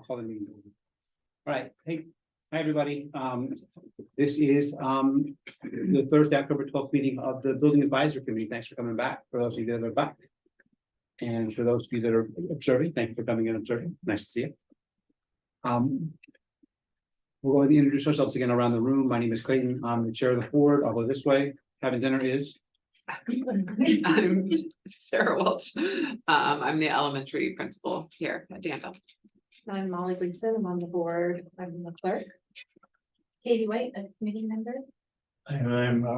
call the meeting over. All right, hey, hi, everybody. This is the Thursday, October 12th meeting of the Building Advisory Committee. Thanks for coming back, for those of you that are back. And for those of you that are observing, thank you for coming and observing. Nice to see you. We're going to introduce ourselves again around the room. My name is Clayton. I'm the chair of the board. I'll go this way. Having dinner is. I'm Sarah Welch. I'm the elementary principal here at Danville. I'm Molly Gleason. I'm on the board. I'm the clerk. Katie White, a committee member. I'm a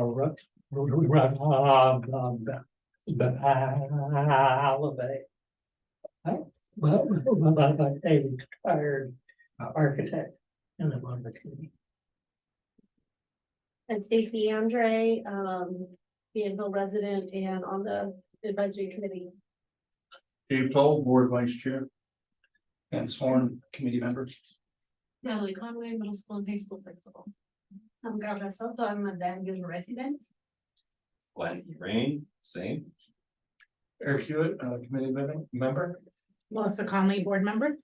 retired architect and I'm on the committee. And Stacey Andre, Danville resident and on the advisory committee. Dave Toll, board vice chair. And sworn committee member. Natalie Conway, middle school and high school principal. I'm Carla Soto, I'm a Danville resident. Glenn Rain, same. Eric Hewitt, committee member. Melissa Conley, board member.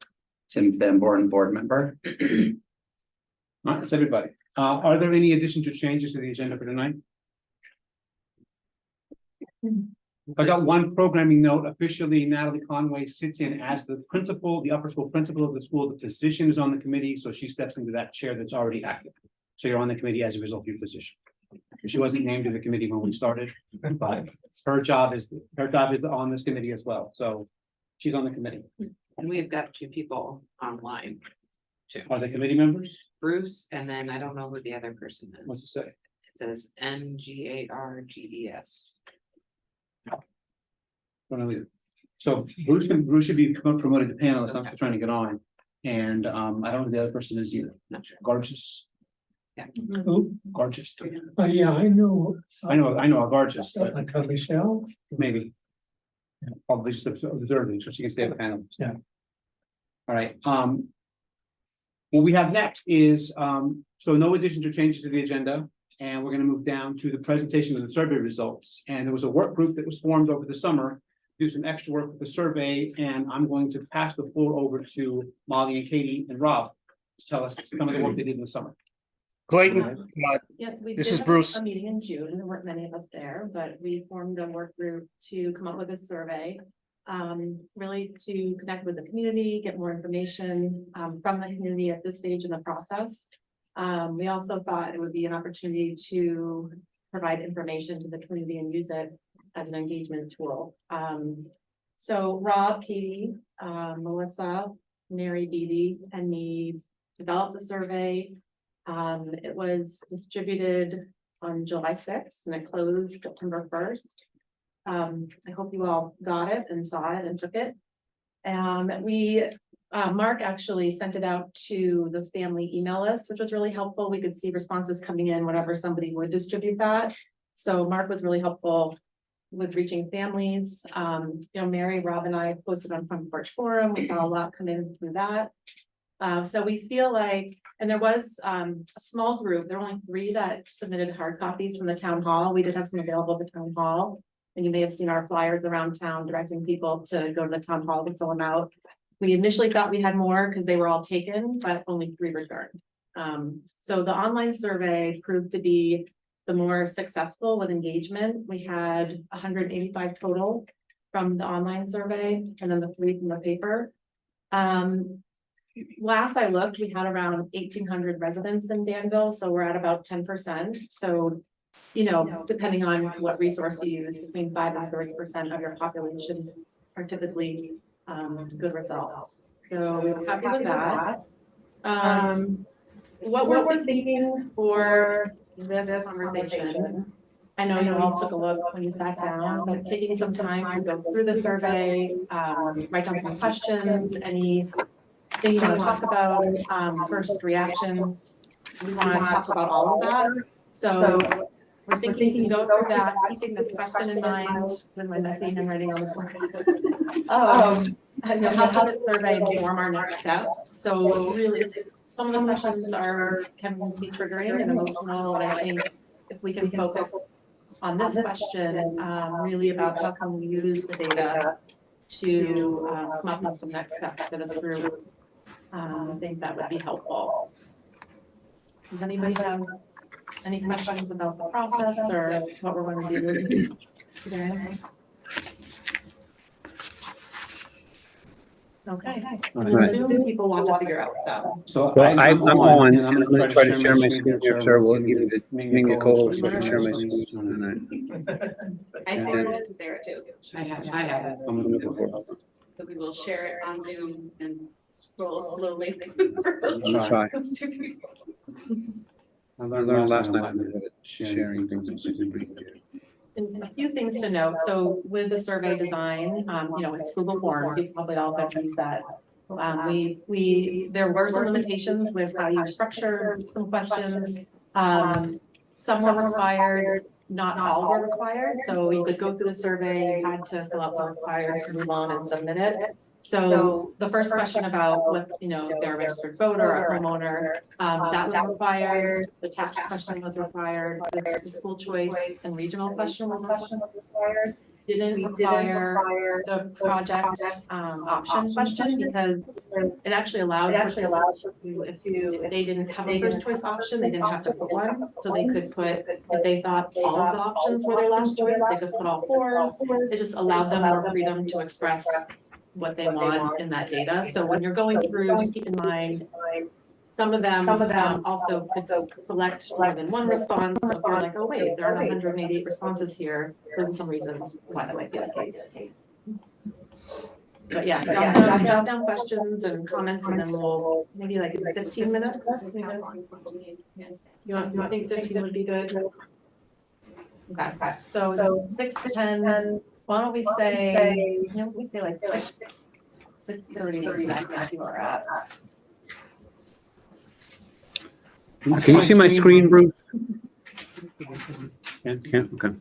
Tim Sanborn, board member. All right, that's everybody. Are there any additions or changes to the agenda for tonight? I got one programming note. Officially, Natalie Conway sits in as the principal, the upper school principal of the school. The physician is on the committee, so she steps into that chair that's already active. So you're on the committee as a result of your position. She wasn't named to the committee when we started, but her job is on this committee as well. So she's on the committee. And we've got two people online. Are they committee members? Bruce, and then I don't know who the other person What's is. it say? It says MGARGDS. Don't know either. So Bruce should be promoted to panelist. I'm trying to get on. And I don't know who the other person is either. Not sure. Gorgeous. Yeah. Who? Gorgeous. Yeah, I know. I know a gorgeous, but Like Michelle. maybe. Probably just observing, so she can stay at the panel. Yeah. All right, what we have next is, so no additions or changes to the agenda. And we're gonna move down to the presentation of the survey results. And there was a work group that was formed over the summer, do some extra work with the survey, and I'm going to pass the floor over to Molly and Katie and Rob to tell us some of the work they did in the summer. Clayton, Yes, we This did is have Bruce. A meeting in June. There weren't many of us there, but we formed a work group to come up with a survey. Really to connect with the community, get more information from the community at this stage in the process. We also thought it would be an opportunity to provide information to the community and use it as an engagement tool. So Rob, Katie, Melissa, Mary, Beatty, and me developed the survey. It was distributed on July 6th and it closed September 1st. I hope you all got it and saw it and took it. Mark actually sent it out to the family email list, which was really helpful. We could see responses coming in whenever somebody would distribute that. So Mark was really helpful with reaching families. Mary, Rob, and I posted on Front Porch Forum. We saw a lot come in through that. So we feel like, and there was a small group, there were only 3 that submitted hard copies from the town hall. We did have some available at the town hall. And you may have seen our flyers around town directing people to go to the town hall to fill them out. We initially thought we had more because they were all taken, but only 3 returned. So the online survey proved to be the more successful with engagement. We had 185 total from the online survey and then the 3 from the paper. Last I looked, we had around 1,800 residents in Danville, so we're at about 10%. So, depending on what resource you use, between 5 and 30% of your population are typically good results. So we're happy with that. What we're thinking for this conversation, I know you all took a look when you sat down, but taking some time to go through the survey, write down some questions, any things you want to talk about, first reactions. We want to talk about all of that. So we're thinking go through that, keeping this question in mind with my messy handwriting on the board. And then how does this survey inform our next steps? So really, some of the questions can be triggering and emotional, and I think if we can focus on this question, really about how can we use the data to come up with some next steps for this group. I think that would be helpful. Does anybody have any questions about the process or what we're going to do today? Okay, All and right. then Zoom people want to figure out though. So So I'm on, and I'm gonna try to share my screen here, sir, will give me the, being a co-host, so I can share my screen. screen. I And forwarded then- it to Sarah too. I have it. I'm gonna look for it. So we will share it on Zoom and scroll slowly. I'll try. Those two people. I I learned last night, I'm I'm good at sharing things. on screen. And a few things to note, so with the survey design, it's Google Forms, you probably all have used that. There were some limitations with how you structure some questions. Some were required, not all were required, so you could go through the survey, you had to fill out the required to move on and submit it. So the first question about what, if they're a registered voter, a homeowner, that was required, the tax question was required, the school choice and regional question was required. Didn't require the project option question because it actually allowed. If they didn't have a first choice option, they didn't have to put one, so they could put, if they thought all of the options were their last choice, they could put all fours. It just allowed them more freedom to express what they want in that data. So when you're going through, just keep in mind, some of them also could select more than one response. So if you're like, oh wait, there aren't 188 responses here, for some reasons, why that might be the case. But yeah, jot down questions and comments, and then we'll, maybe like 15 minutes. You think 15 would be good? Okay, so it's 6 to 10, why don't we say, we say like 6:30, back you are at. Can you see my screen, Bruce? Yeah, okay.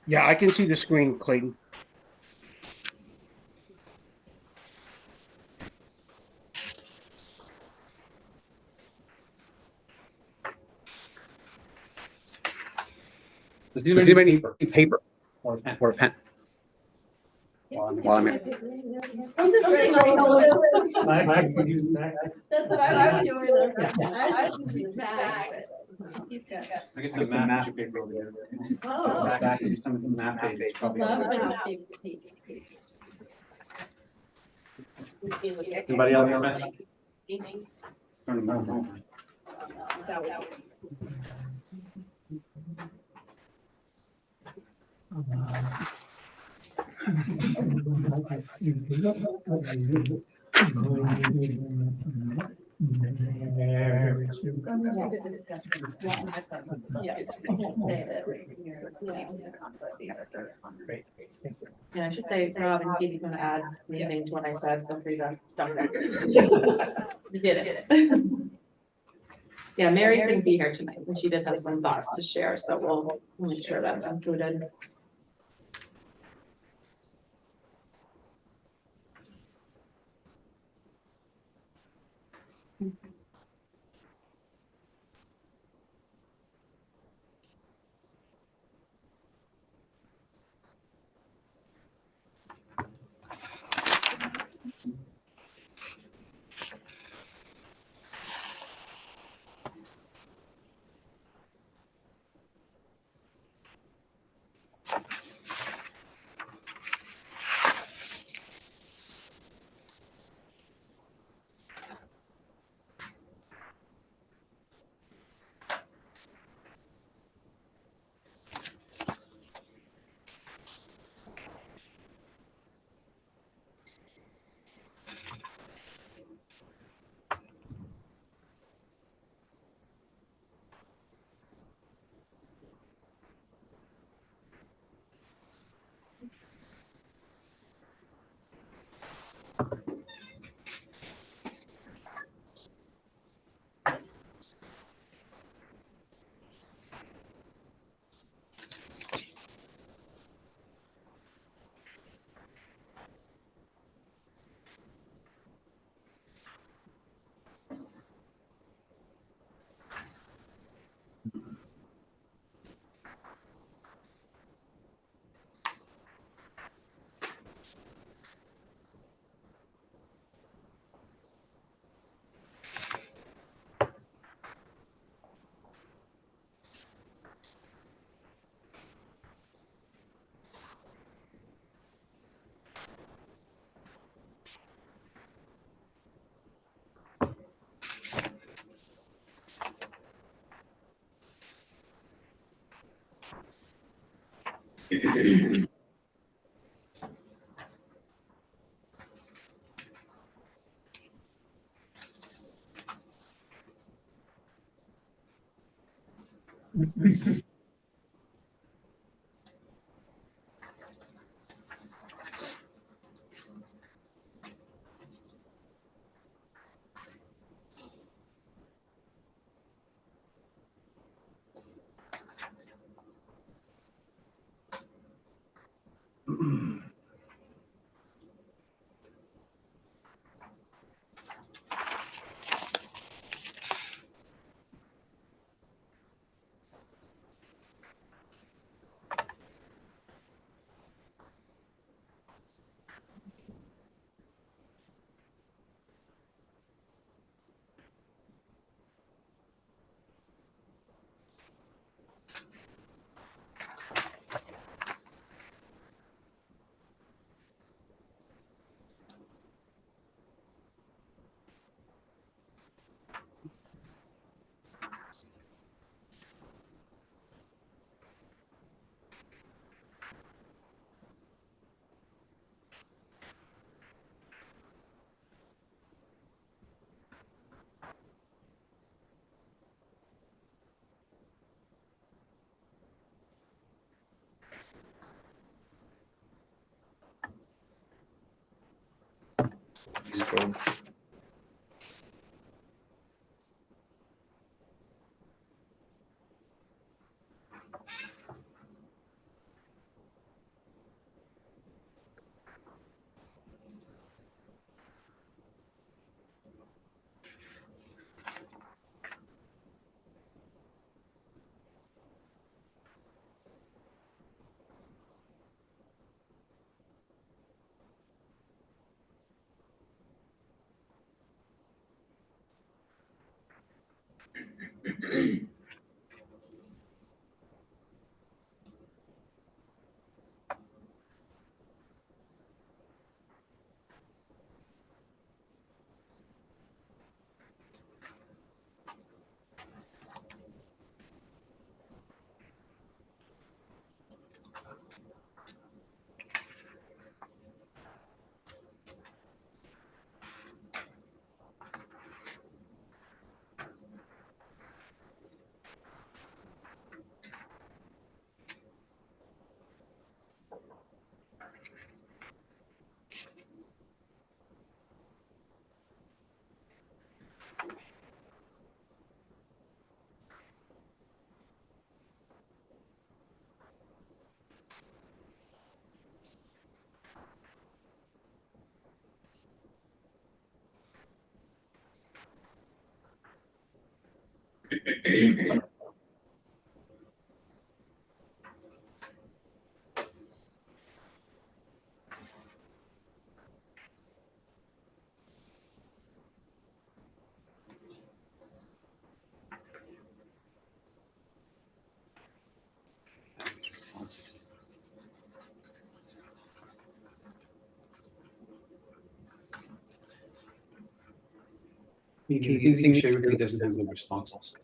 Yeah, I can see the screen, Clayton. Does Does anybody paper need paper or a pen? or a pen while I'm here? I'm just saying, I know it. I can use that. That's what I was doing. I was using Mac. He's got. I get some math paper over there. Oh. Back to some of the math page, probably. Love over there. it. Anybody else have a Turn them on. Yeah, I should say, Rob and Katie, gonna add anything to what I said, feel free to stop there. You did it. Yeah, Mary couldn't be here tonight, and she did have some thoughts to share, so we'll make sure that's included. The thing Shay really doesn't have the responses.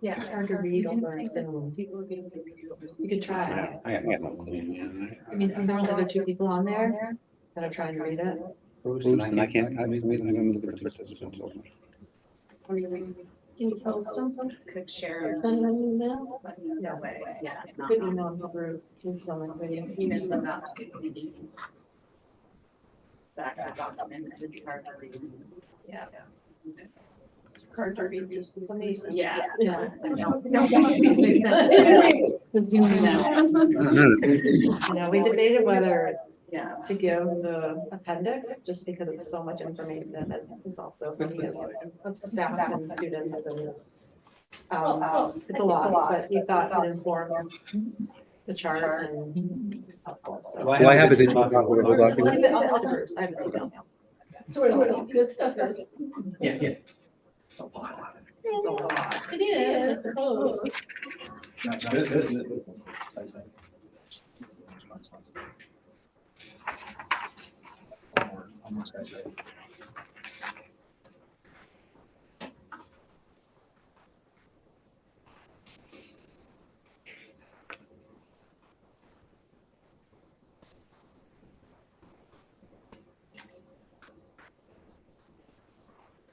Yeah, it's hard to read over Zoom. You could try. I got no clue. I mean, there are only other two people on there that are trying to read it. Bruce, And I can't, I'm looking at the participants. Can you post them? Could share. Send them an email? No way, yeah. Could email the group. to fill in video. Even though not. Back to document, it'd be hard to read. Yeah. Hard to read just for some reason. Yeah. Yeah. Yeah. You know, we debated whether Yeah. to give the appendix, just because it's so much information and it's also pretty of staff and students and it's. It's a lot, but we thought it informed the chart and it's helpful, so. Do Do I have a digital copy of the whole I'll document? send it to Bruce, I have his email. So where all the good stuff is. Yeah, yeah. It's a lot. It is, I suppose. That's good.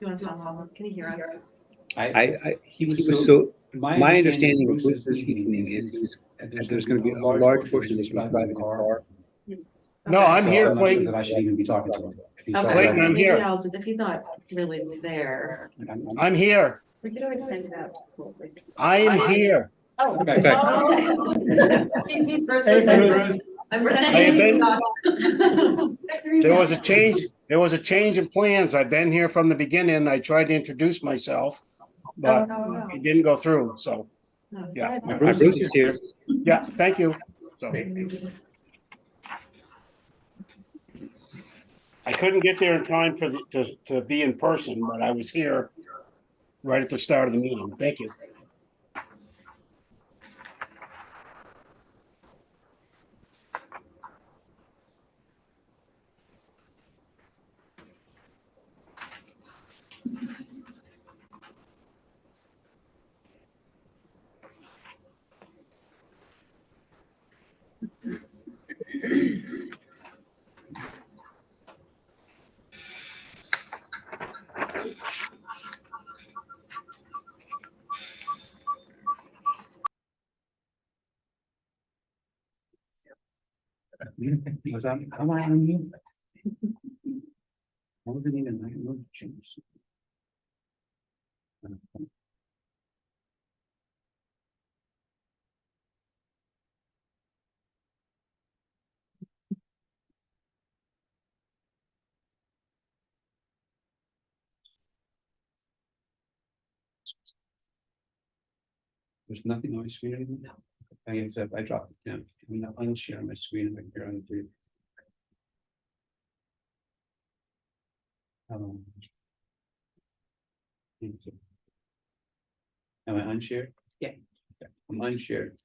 You want to tell him, can he hear us? He he was so, my my understanding of Bruce's Bruce's evening evening is there's gonna be a large portion of this driving a car. No, Okay. I'm So here, I'm not sure Clayton. that I should even be talking to him. If he's Okay, already- Clayton, I'm maybe here. I'll just, if he's not really there. Like, I'm here. We could always send it out. I am here. Oh. Okay. Okay. Bruce, Hey, Bruce, Bruce. I'm I have sending been- you. There was a change in plans. I've been here from the beginning. I tried to introduce myself, but Oh, it didn't go through, so, no. yeah. Bruce is here. Yeah, thank you. So I couldn't get there in time for to be in person, but I was here right at the start of the meeting. Thank you. Was that, how am I on you? What was the name of my no change? There's nothing on my screen anymore. I dropped it down. I'm not unshare my screen right here on the. Um, Am I unshared? Yeah. Okay, I'm unshared.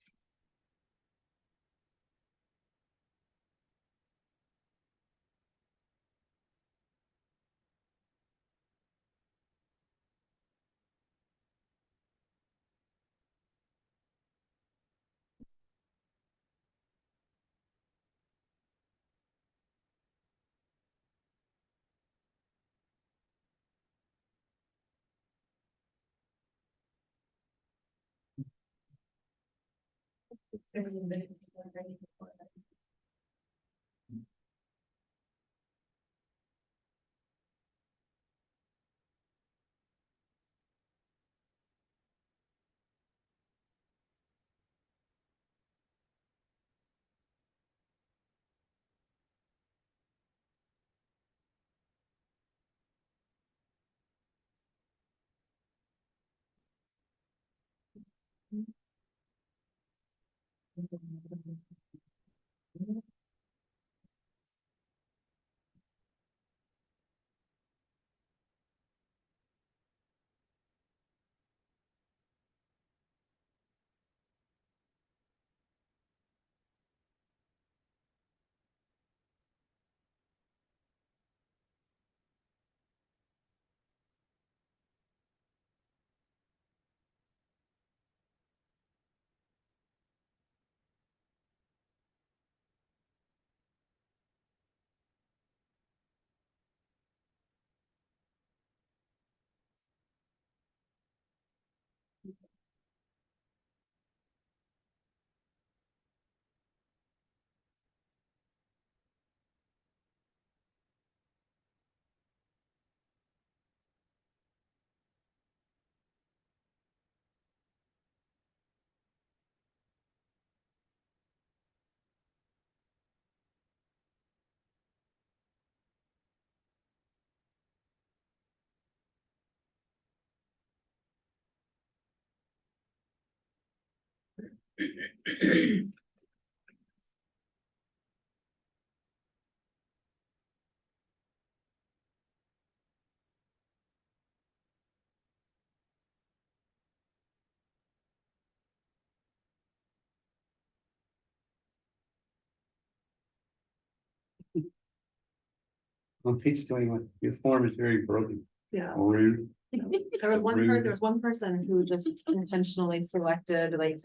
On page 21, your form is very broken. Yeah. Rude. There was one person who just intentionally selected, like,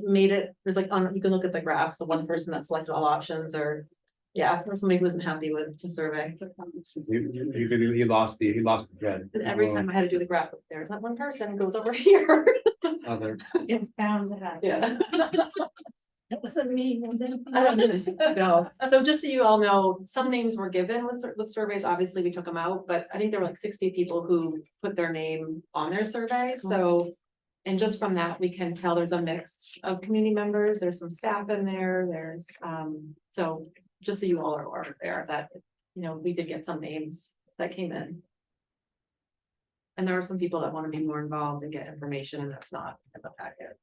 made it, there's like, on, you can look at the graphs, the one person that selected all options or Yeah, for somebody who wasn't happy with the survey. You lost the thread. And every time I had to do the graphic, there's that one person who goes over here. Other. It's bound to happen. Yeah. It wasn't me. was it? I don't know. So just so you all know, some names were given with surveys. Obviously, we took them out, but I think there were like 60 people who put their name on their survey. So, and just from that, we can tell there's a mix of community members. There's some staff in there. There's, so just so you all are aware that, we did get some names that came in. And there are some people that want to be more involved and get information, and that's not in the packet.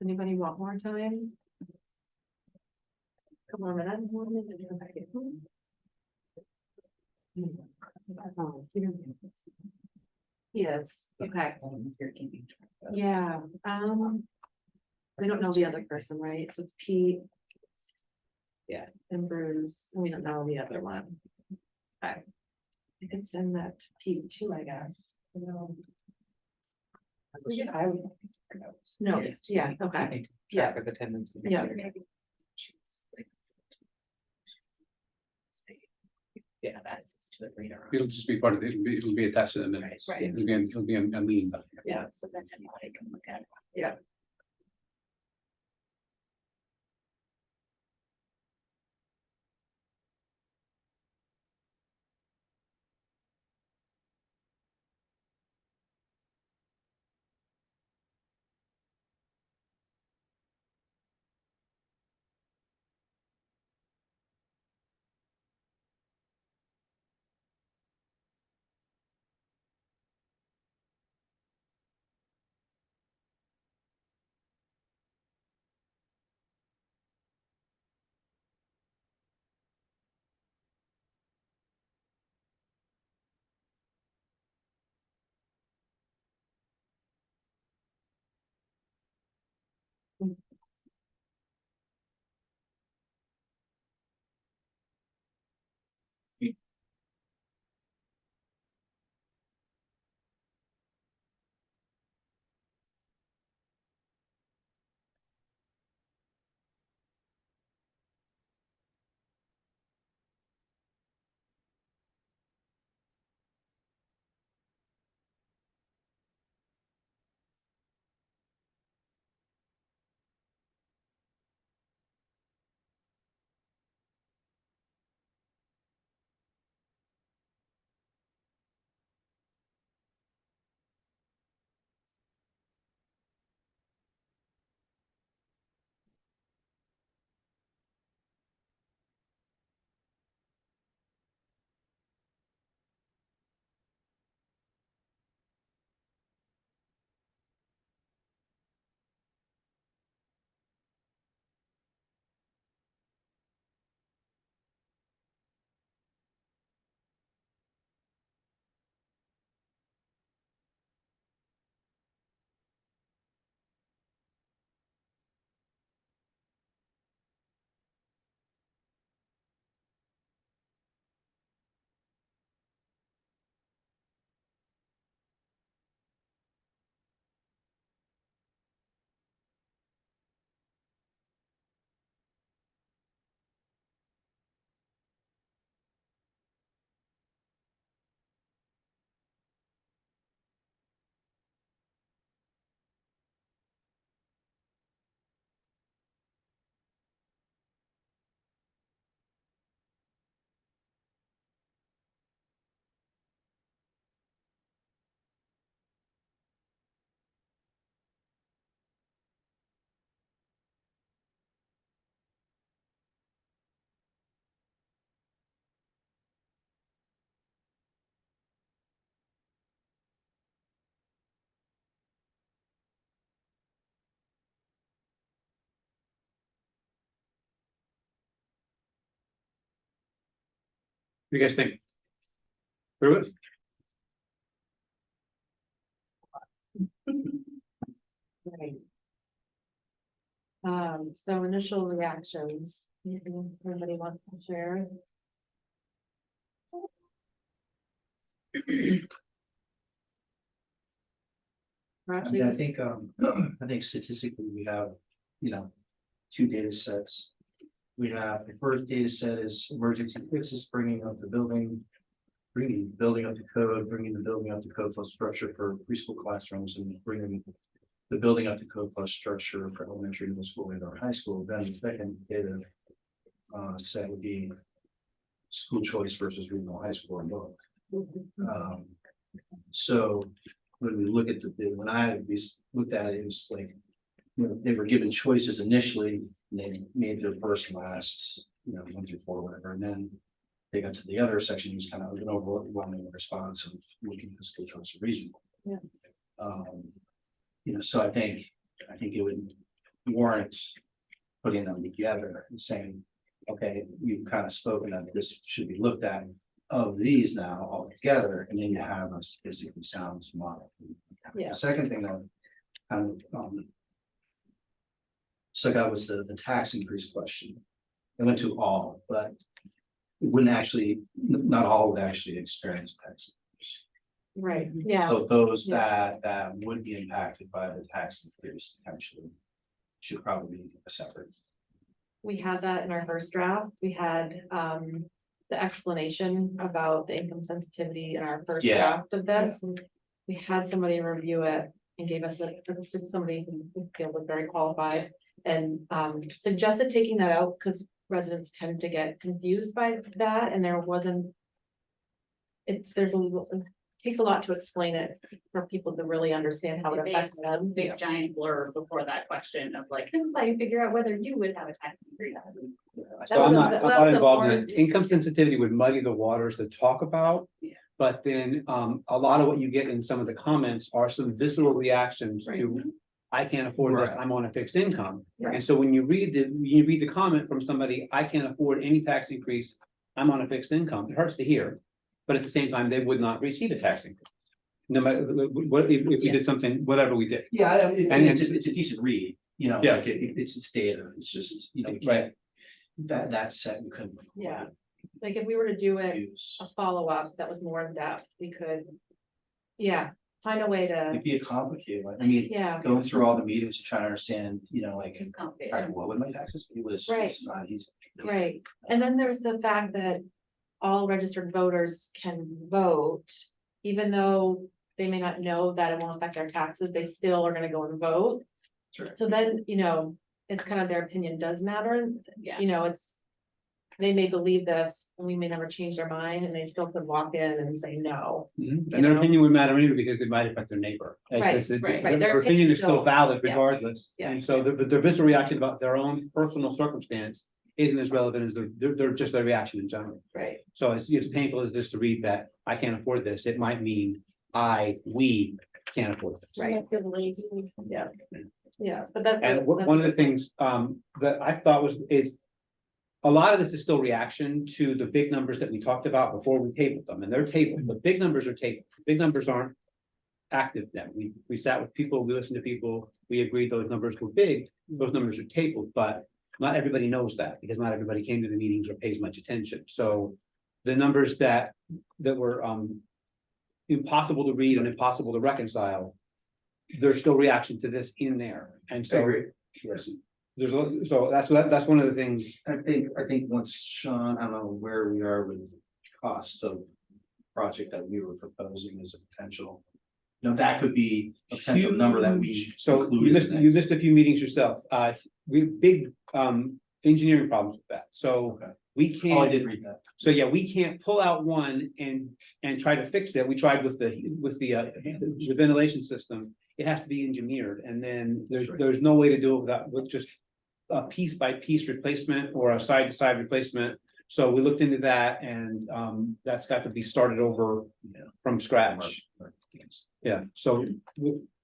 Anybody want more time? Couple more minutes. Yes, okay, yeah, we don't know the other person, right? So it's Pete. And Bruce, we don't know the other one. I could send that to Pete too, I guess. I would. No, yeah, okay, Yeah. Track of attendance. Yeah. Yeah, that's to it later. It'll just be part of it, it'll be attached to the minutes. Right. It'll be a meeting. Yeah. So then anybody can look at it. Yeah. What do you guys think? Through it? Right. So initial reactions, anything anybody wants to share? I mean, I think, I think statistically, we have, two data sets. We have, the first data set is emergency fixes, bringing up the building. Bringing the building up to code, bringing the building up to code plus structure for preschool classrooms and bringing. The building up to code plus structure for elementary, middle school and our high school, then the second data. Set would be. School choice versus regional high school and both. So when we look at when we looked at it, it was like, they were given choices initially, and they made their first and last, 1 through 4, whatever, and then they got to the other section, it was kind of an overwhelming response of looking at the school choice and regional. Yeah. So I think it would warrant putting them together and saying, okay, you've kind of spoken that this should be looked at of these now all together, and then you have a statistically sound model. Yeah. The second thing that kind of stuck out was the tax increase question. It went to all, but it wouldn't actually, not all would actually experience tax increase. Right, yeah, So those Yeah. that would be impacted by the tax increase potentially should probably be a separate. we had that in our first draft. We had, the explanation about the income sensitivity in our first Yeah. draft of this. We had somebody review it and gave us somebody who we feel was very qualified and, suggested taking that out because residents tend to get confused by that and there wasn't. It takes a lot to explain it for people to really understand how it affects them. Big giant blur before that question of like, how do you figure out whether you would have a tax increase? So I'm not That's involved in important. it. Income sensitivity would muddy the waters to talk about. Yeah. But then, a lot of what you get in some of the comments are some visceral reactions to, I can't afford this, Right. I'm on a fixed income. Right. And so when you read the comment from somebody, I can't afford any tax increase, I'm on a fixed income, it hurts to hear. But at the same time, they would not receive a tax increase. No matter what, if we did something, whatever we did. Yeah, And- it's a decent read, you know, Yeah. like it's data, it's just, you know, we Right. can't. That set we couldn't. Yeah. Like if we were to do it, Use. a follow-up that was more in depth, we could. Yeah, find a way to, It'd be a complicated one, I mean, yeah, going through all the meetings, trying to understand, you know, like, It's complicated. all right, what would my taxes be, was Right. it's not easy. right. And then there's the fact that all registered voters can vote, even though they may not know that it won't affect their taxes, they still are gonna go and vote. Sure. So then, it's kind of their opinion does matter, Yeah. it's. They may believe this, and we may never change their mind, and they still could walk in and say no. And their opinion would matter either because it might affect their neighbor. It's Right, just that right, right. Their Their opinion is opinion's still still- valid yes, regardless. yeah. And so their visceral reaction about their own personal circumstance isn't as relevant as their just their reaction in general. Right, So as painful as this to read that I can't afford this, it might mean we can't afford this. right, yeah. Yeah, but that's. And one of the things that I thought is. A lot of this is still reaction to the big numbers that we talked about before we tabled them, and they're tabled, the big numbers are tabled, big numbers aren't. Active then, we sat with people, we listened to people, we agreed those numbers were big, those numbers are tabled, but. Not everybody knows that, because not everybody came to the meetings or pays much attention, so. The numbers that were impossible to read and impossible to reconcile. There's still reaction to this in there, and so. So that's one of the things. I think once Sean, I don't know where we are with costs of project that we were proposing as a potential. You know, that could be a potential number that we. Huge. So include you in missed, the you next- missed a few meetings yourself. We have big engineering problems with that. So Okay. we Oh, I can't, did read that. so yeah, we can't pull out one and try to fix it. We tried with the ventilation system. It has to be engineered, and then there's no way to do it with just a piece by piece replacement or a side to side replacement. So we looked into that, and that's got to be started over from scratch. Yeah, so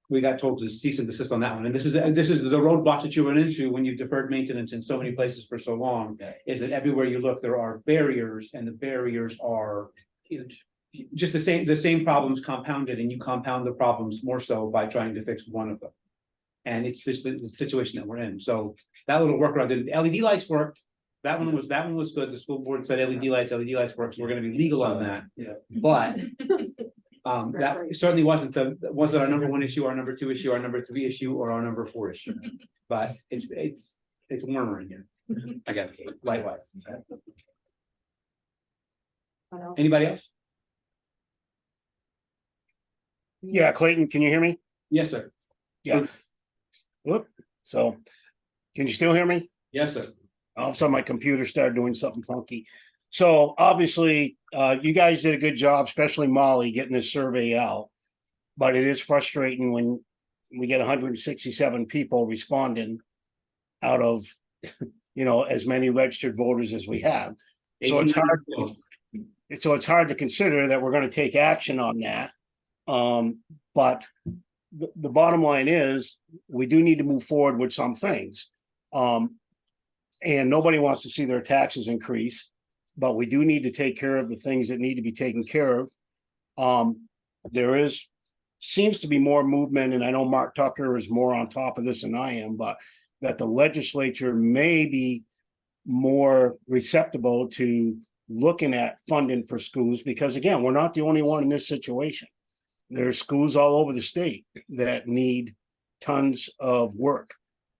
we got told to cease and desist on that one, and this is the roadblocks that you run into when you've deferred maintenance in so many places for so long. Yeah. Is that everywhere you look, there are barriers, and the barriers are huge. Just the same problems compounded, and you compound the problems more so by trying to fix one of them. And it's just the situation that we're in, so that little workaround, the LED lights worked. That one was good, the school board said LED lights work, so we're gonna be legal on that. Yeah. But that certainly wasn't our number one issue, our number two issue, our number three issue, or our number four issue. But it's warmer in here. I got it, likewise. Anybody else? Yeah, Clayton, can you hear me? Yes, sir. Yeah. Whoop, so, can you still hear me? Yes, sir. All of a sudden, my computer started doing something funky. So obviously, you guys did a good job, especially Molly, getting this survey out. But it is frustrating when we get 167 people responding out of, as many registered voters as we have. So it's hard. So it's hard to consider that we're going to take action on that. But the bottom line is, we do need to move forward with some things. And nobody wants to see their taxes increase, but we do need to take care of the things that need to be taken care of. There seems to be more movement, and I know Mark Tucker is more on top of this than I am, but that the legislature may be more receptible to looking at funding for schools, because again, we're not the only one in this situation. There's schools all over the state that need tons of work.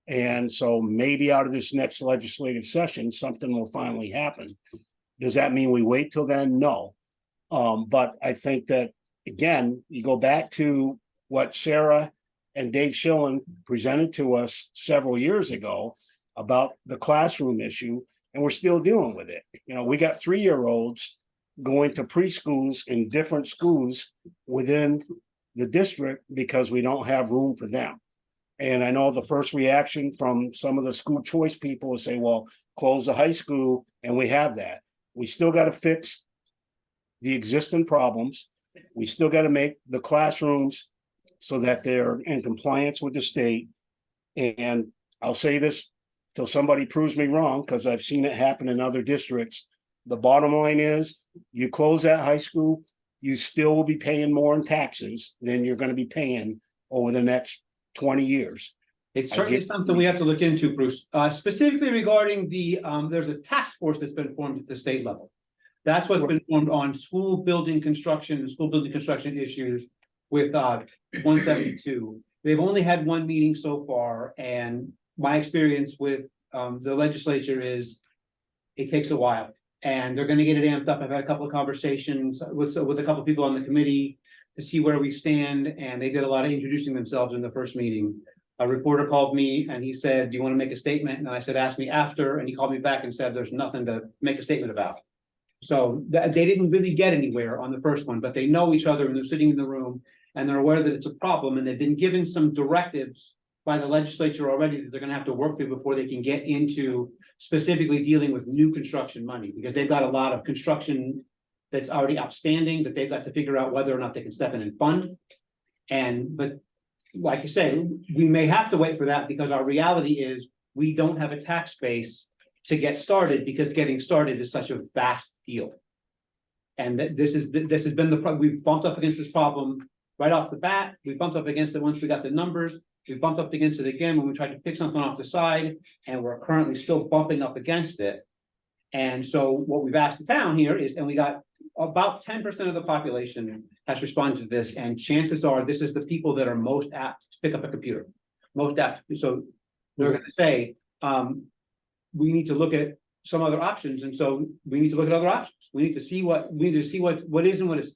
And so maybe out of this next legislative session, something will finally happen. Does that mean we wait till then? No. But I think that, again, you go back to what Sarah and Dave Schillen presented to us several years ago about the classroom issue, and we're still dealing with it. You know, we got 3-year-olds going to preschools in different schools within the district because we don't have room for them. And I know the first reaction from some of the school choice people is say, well, close the high school, and we have that. We still got to fix the existing problems. We still got to make the classrooms so that they're in compliance with the state. And I'll say this till somebody proves me wrong, because I've seen it happen in other districts. The bottom line is, you close that high school, you still will be paying more in taxes than you're going to be paying over the next 20 years. It's I certainly get- something we have to look into, Bruce, specifically regarding there's a task force that's been formed at the state level. That's what's been formed on school building construction issues with 172. They've only had one meeting so far, and my experience with the legislature is it takes a while, and they're gonna get it amped up. I've had a couple of conversations with a couple of people on the committee to see where we stand, and they did a lot of introducing themselves in the first meeting. A reporter called me and he said, do you want to make a statement? And I said, ask me after, and he called me back and said, there's nothing to make a statement about. So they didn't really get anywhere on the first one, but they know each other and they're sitting in the room and they're aware that it's a problem, and they've been given some directives by the legislature already that they're gonna have to work through before they can get into specifically dealing with new construction money, because they've got a lot of construction that's already outstanding that they've got to figure out whether or not they can step in and fund. But like you say, we may have to wait for that, because our reality is we don't have a tax base to get started, because getting started is such a vast deal. And this has been we've bumped up against this problem right off the bat. We bumped up against it once we got the numbers. We bumped up against it again when we tried to pick something off the side, and we're currently still bumping up against it. And so what we've asked the town here is, and we got about 10% of the population has responded to this, and chances are this is the people that are most apt to pick up a computer, most apt. So they're gonna say, we need to look at some other options, and so we need to look at other options. We need to see what is and what is.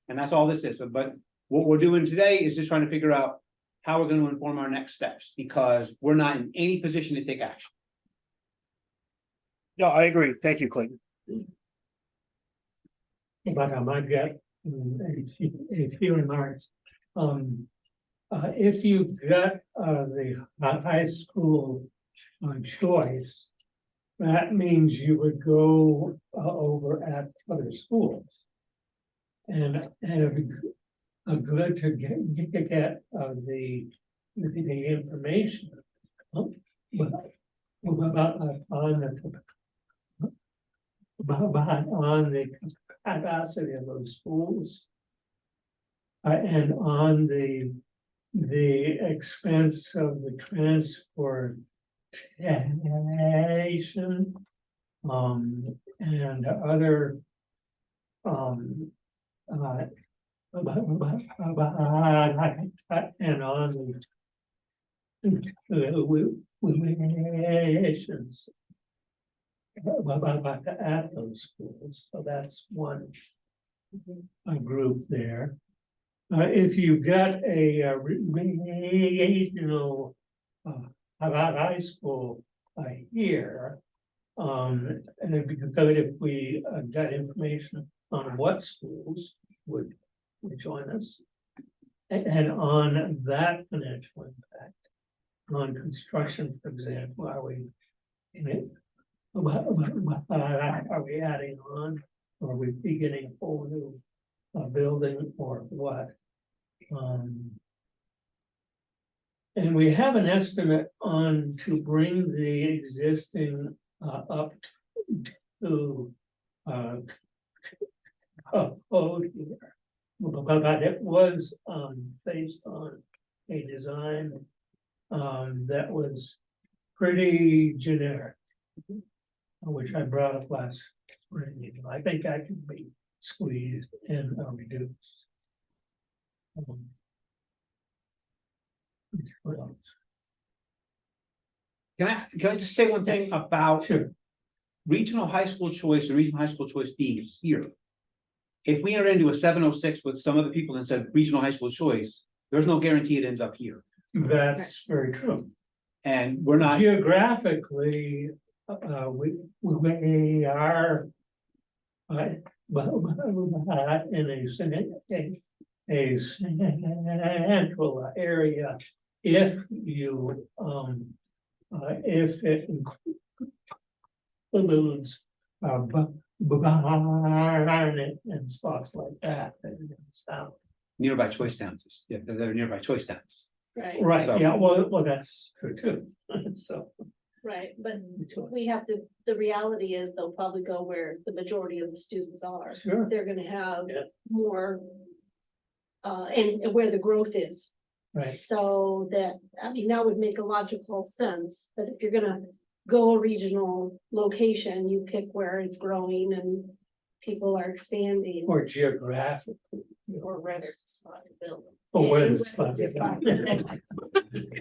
And that's all this is. But what we're doing today is just trying to figure out how we're going to inform our next steps, because we're not in any position to take action. No, I agree. Thank you, Clayton. But I might get a few remarks. If you get the high school choice, that means you would go over at other schools. And it'd be good to get the information about on the capacity of those schools. And on the expense of the transportation. And other. And on the relations. At those schools, so that's one group there. If you get a regional high school here, and it'd be good if we got information on what schools would join us, and on that financial impact on construction, for example, are we in it? Are we adding on, or are we beginning a whole new building, or what? And we have an estimate on to bring the existing up to code here. But it was based on a design that was pretty generic. which I brought up last spring, I think I can be squeezed and reduced. What else? Can I just say one thing about Sure, regional high school choice and regional high school choice being here? If we enter into a 706 with some other people and said regional high school choice, there's no guarantee it ends up here. that's very true. And we're not, Geographically, we are. In a central area, if you, if it includes, Barnet and spots like that, then it's down. nearby choice towns, yeah, they're nearby choice towns. Right, Right, So- yeah, well, that's true too, so. right, but we have to, the reality is they'll probably go where the majority of the students are. Sure. They're gonna have Yeah. more. And where the growth is, Right, so that, I mean, that would make a logical sense, that if you're gonna go a regional location, you pick where it's growing and people are expanding. or geographically, Or where there's a spot to build. or where Yeah, the spot where is. there's a spot.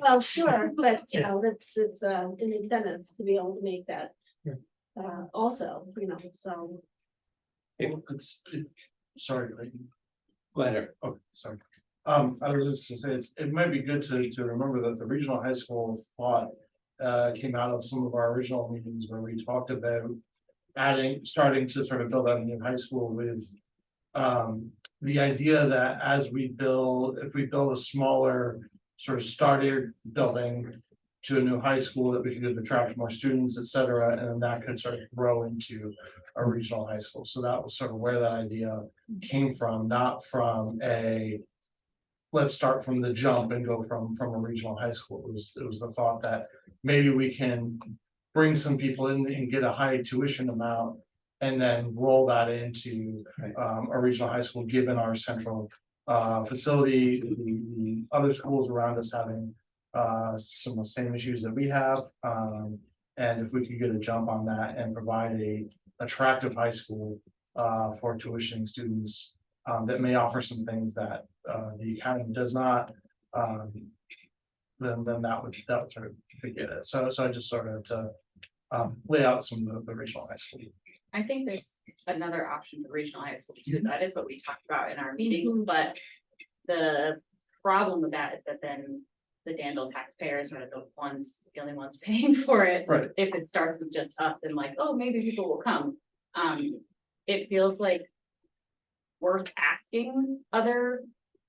Well, sure, but you know, it's an incentive to be able to make that. Yeah. Also, you know, so. Sorry, Clayton. Go ahead. Oh, sorry. I was just gonna say, it might be good to remember that the regional high school thought came out of some of our original meetings where we talked about starting to sort of build out a new high school with the idea that as we build, if we build a smaller sort of starter building to a new high school, that we could attract more students, et cetera, and then that could sort of grow into a regional high school. So that was sort of where that idea came from, not from let's start from the jump and go from a regional high school. It was the thought that maybe we can bring some people in and get a high tuition amount and then roll that into a regional high school, given our central facility, the other schools around us having some of the same issues that we have. And if we could get a jump on that and provide a attractive high school for tuition students that may offer some things that the academy does not, then that would sort of get it. So I just sort of to lay out some of the regional high school. I think there's another option for regional high school too. That is what we talked about in our meeting, but the problem with that is that then the Danville taxpayers are the only ones paying for it. Right. If it starts with just us and like, oh, maybe people will come. It feels like worth asking other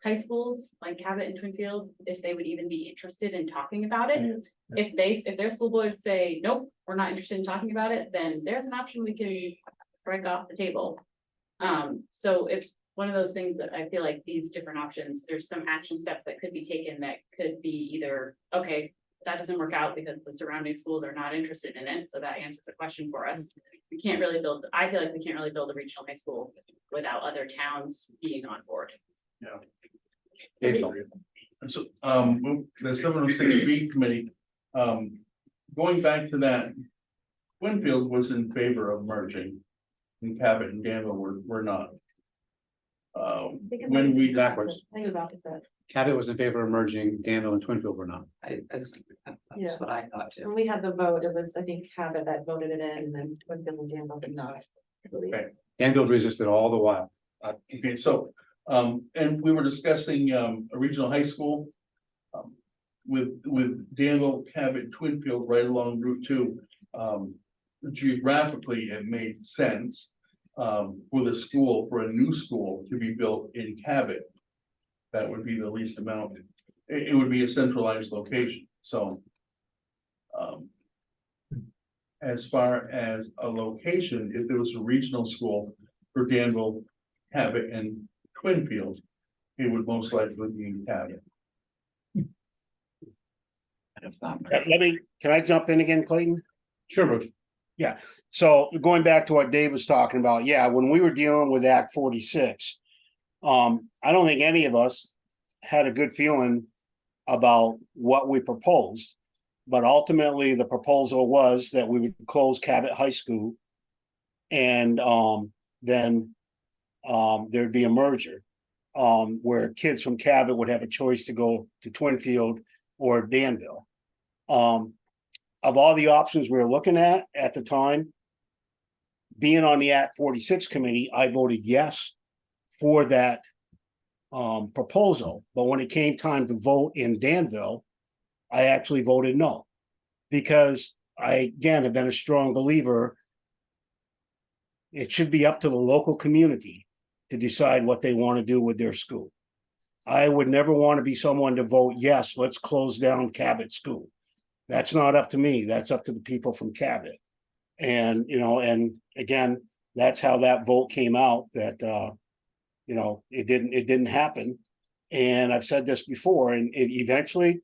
high schools like Cabot and Twinfield if they would even be interested in talking about it. If their school boards say, nope, we're not interested in talking about it, then there's an option we can break off the table. So it's one of those things that I feel like these different options, there's some action steps that could be taken that could be either, okay, that doesn't work out because the surrounding schools are not interested in it, so that answers the question for us. We can't really build, I feel like we can't really build a regional high school without other towns being on board. So, the 706B committee, going back to that, Winfield was in favor of merging, and Cabot and Danville were not. When we Backwards. I think it was opposite. Cabot was in favor of merging, Danville and Twinfield were not. That's Yeah. what I thought too. When we had the vote, it was, I think, Cabot that voted it in, and then Twinfield and Danville did not. I believe. Okay. Danville resisted all the while. Okay, so, and we were discussing, a regional high school. With Danville, Cabot, Twinfield right along Route 2. Geographically, it made sense. For the school, for a new school to be built in Cabot. That would be the least amount. It would be a centralized location, so. As far as a location, if there was a regional school for Danville, Cabot and Twinfield. It would most likely be in Cabot. Can I jump in again, Clayton? Sure, Bruce. So going back to what Dave was talking about, yeah, when we were dealing with Act 46, I don't think any of us had a good feeling about what we proposed. but ultimately the proposal was that we would close Cabot High School. And then there'd be a merger. Where kids from Cabot would have a choice to go to Twinfield or Danville. Of all the options we were looking at the time, being on the Act 46 committee, I voted yes for that proposal. But when it came time to vote in Danville, I actually voted no. Because I, again, have been a strong believer. It should be up to the local community to decide what they want to do with their school. I would never want to be someone to vote, yes, let's close down Cabot School. That's not up to me. That's up to the people from Cabot. And, you know, and again, that's how that vote came out, that, you know, it didn't happen. And I've said this before, and eventually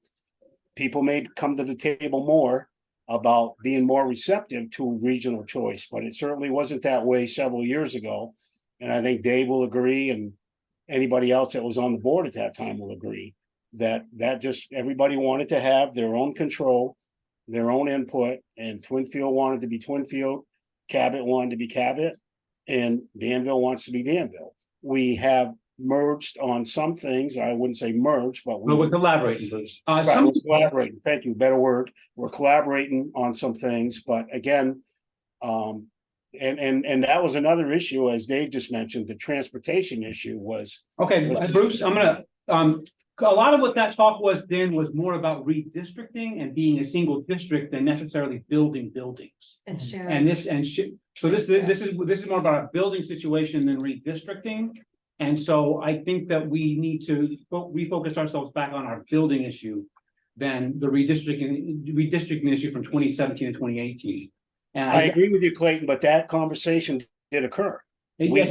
people may come to the table more about being more receptive to regional choice, but it certainly wasn't that way several years ago. And I think Dave will agree, and anybody else that was on the board at that time will agree that just everybody wanted to have their own control, their own input, and Twinfield wanted to be Twinfield, Cabot wanted to be Cabot, and Danville wants to be Danville. We have merged on some things. I wouldn't say merged, but We're collaborating, Bruce. Right, we're collaborating. Thank you. Better word. We're collaborating on some things, but again, and that was another issue, as Dave just mentioned, the transportation issue was. Okay, Bruce, I'm gonna, a lot of what that talk was then was more about redistricting and being a single district than necessarily building buildings. And share. And so this is more about a building situation than redistricting. And so I think that we need to refocus ourselves back on our building issue than the redistricting issue from 2017 to 2018. And I agree with you, Clayton, but that conversation did occur. Yes,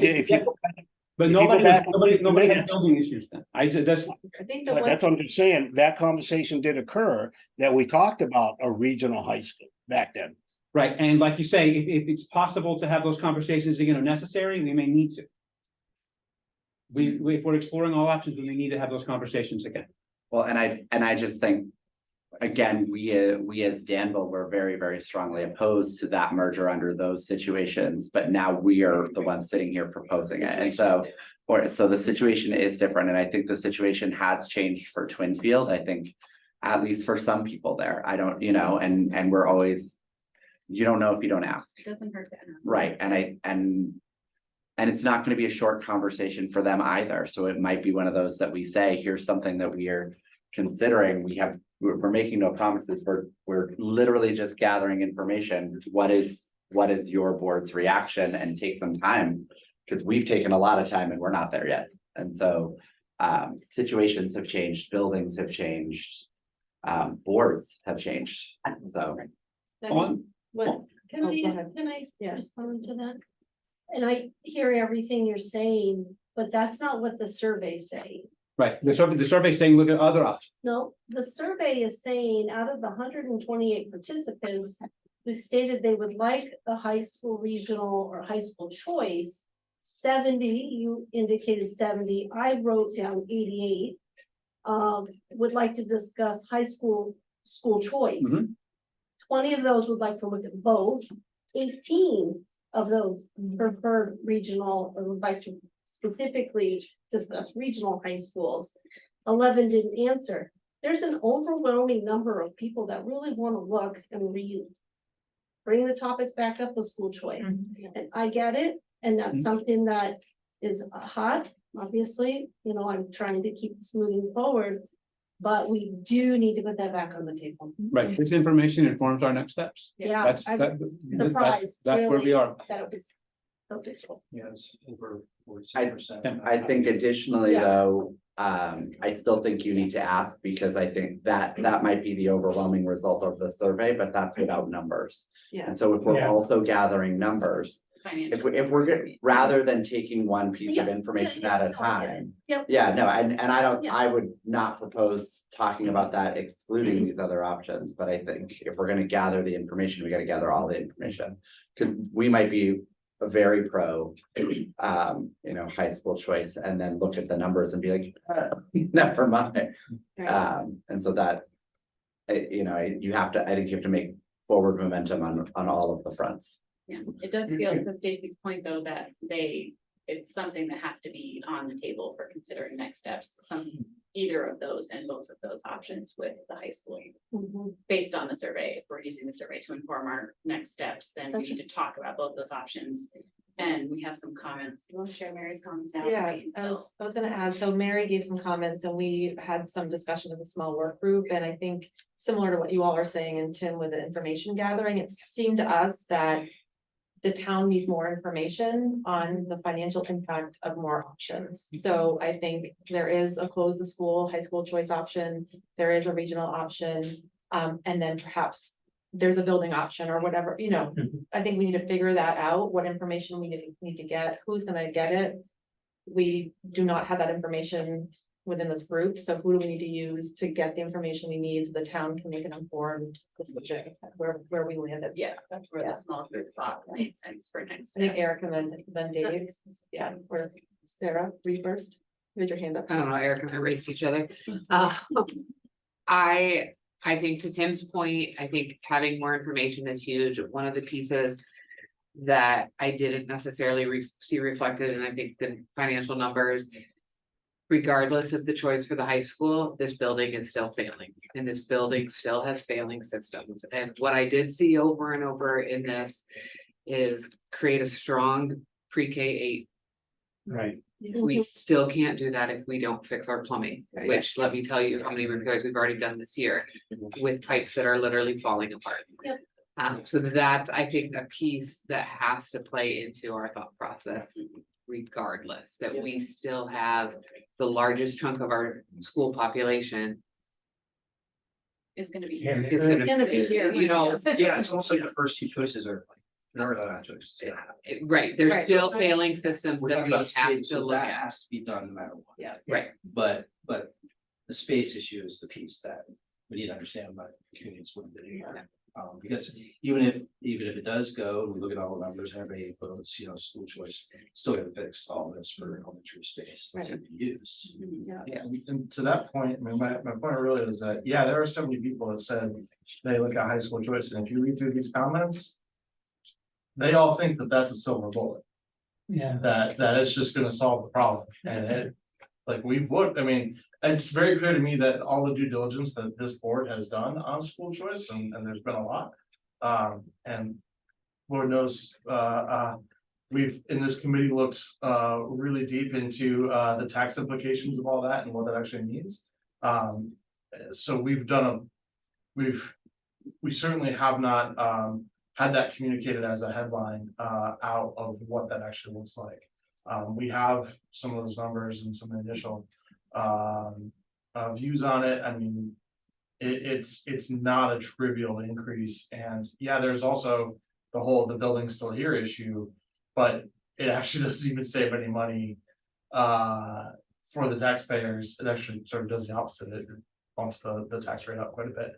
but nobody had building issues then. I think the one, That's what I'm just saying. That conversation did occur, that we talked about a regional high school back then. Right, and like you say, if it's possible to have those conversations again or necessary, we may need to. If we're exploring all options, we may need to have those conversations again. Well, and I just think, again, we as Danville were very, very strongly opposed to that merger under those situations, but now we are the ones sitting here proposing it. And so, so the situation is different. And I think the situation has changed for Twinfield. I think, at least for some people there, I don't, you know, and we're always, you don't know if you don't ask. It doesn't hurt to ask. Right, and it's not gonna be a short conversation for them either, so it might be one of those that we say, here's something that we are considering, we're making no promises, we're literally just gathering information. What is your board's reaction, and take some time, because we've taken a lot of time and we're not there yet. And so situations have changed, buildings have changed, boards have changed, so. what, Can Oh, go ahead. I Yeah. respond to that? And I hear everything you're saying, but that's not what the surveys say. Right, the survey saying, look at other options. No, the survey is saying out of the 128 participants who stated they would like a high school regional or high school choice, 70, you indicated 70, I wrote down 88, would like to discuss high school choice. Mhm. 20 of those would like to look at both, 18 of those preferred regional or would like to specifically discuss regional high schools. 11 didn't answer. There's an overwhelming number of people that really want to look and read. Bring the topic back up with school choice. And I get it, and that's something that is hot, obviously, you know, I'm trying to keep this moving forward. But we do need to put that back on the table. Right, this information informs our next steps. Yeah, That's, I'm that's where we really, are. that it was so useful. Yes, over 46%. I think additionally, though, I still think you need to ask, because I think that might be the overwhelming result of the survey, but that's without numbers. Yeah. And so if we're Yeah. also gathering numbers, if we're good, rather than taking one piece of information at a time. Yep. Yeah, no, and Yeah. I would not propose talking about that excluding these other options, but I think if we're gonna gather the information, we gotta gather all the information. Cause we might be a very pro, you know, high school choice, and then look at the numbers and be like, never mind. Right. And so that, you have to, I think you have to make forward momentum on all of the fronts. Yeah, it does feel to Stacy's point though, that it's something that has to be on the table for considering next steps, either of those and both of those options with the high school. Based on the survey, if we're using the survey to inform our next steps, then we need to talk about both those options. And we have some comments. You want to share Mary's comments now? Yeah, Wait I until- was gonna add, so Mary gave some comments and we had some discussion as a small work group, and I think similar to what you all are saying, and Tim, with the information gathering, it seemed to us that the town needs more information on the financial impact of more options. So I think there is a close the school, high school choice option, there is a regional option, and then perhaps there's a building option or whatever, I think we need to figure that out, what information we need to get, who's gonna get it. We do not have that information within this group, so who do we need to use to get the information we need so the town can make an informed decision where we landed. Yeah, that's where the small group thought made sense for next. I think steps. Eric and then Dave, yeah, or Sarah, read first, raise your hand up. I don't know, Eric and I raced each other. I think to Tim's point, I think having more information is huge. One of the pieces that I didn't necessarily see reflected, and I think the financial numbers, regardless of the choice for the high school, this building is still failing, and this building still has failing systems. And what I did see over and over in this is create a strong pre-K 8. Right. We still can't do that if we don't fix our plumbing, which let me tell you how many repairs we've already done this year with pipes that are literally falling apart. So that, I think, a piece that has to play into our thought process, regardless, that we still have the largest chunk of our school population Is gonna be. Yeah, is gonna be here. Yeah, it's almost like the first two choices are like, they're not choices. Yeah. right, there's Right. still failing systems We're that talking we about have space, to so look that at. has to be done no matter what. Yeah. Right, But the space issue is the piece that we need to understand about communities with it. Because even if it does go, we look at all the numbers, and everybody votes, school choice, still gotta fix all this for elementary space to be used. And to that point, I mean, my point really is that, yeah, there are so many people that said they look at high school choice, and if you read through these comments. They all think that that's a silver bullet, Yeah. that it's just gonna solve the problem, and like we've looked, I mean, it's very clear to me that all the due diligence that this board has done on school choice, and there's been a lot. And Lord knows, we've, in this committee, looked really deep into the tax implications of all that and what that actually means. So we've done we certainly have not had that communicated as a headline out of what that actually looks like. We have some of those numbers and some initial views on it. I mean, it's not a trivial increase, and yeah, there's also the building still here issue, but it actually doesn't even save any money for the taxpayers. It actually sort of does the opposite. It bumps the tax rate up quite a bit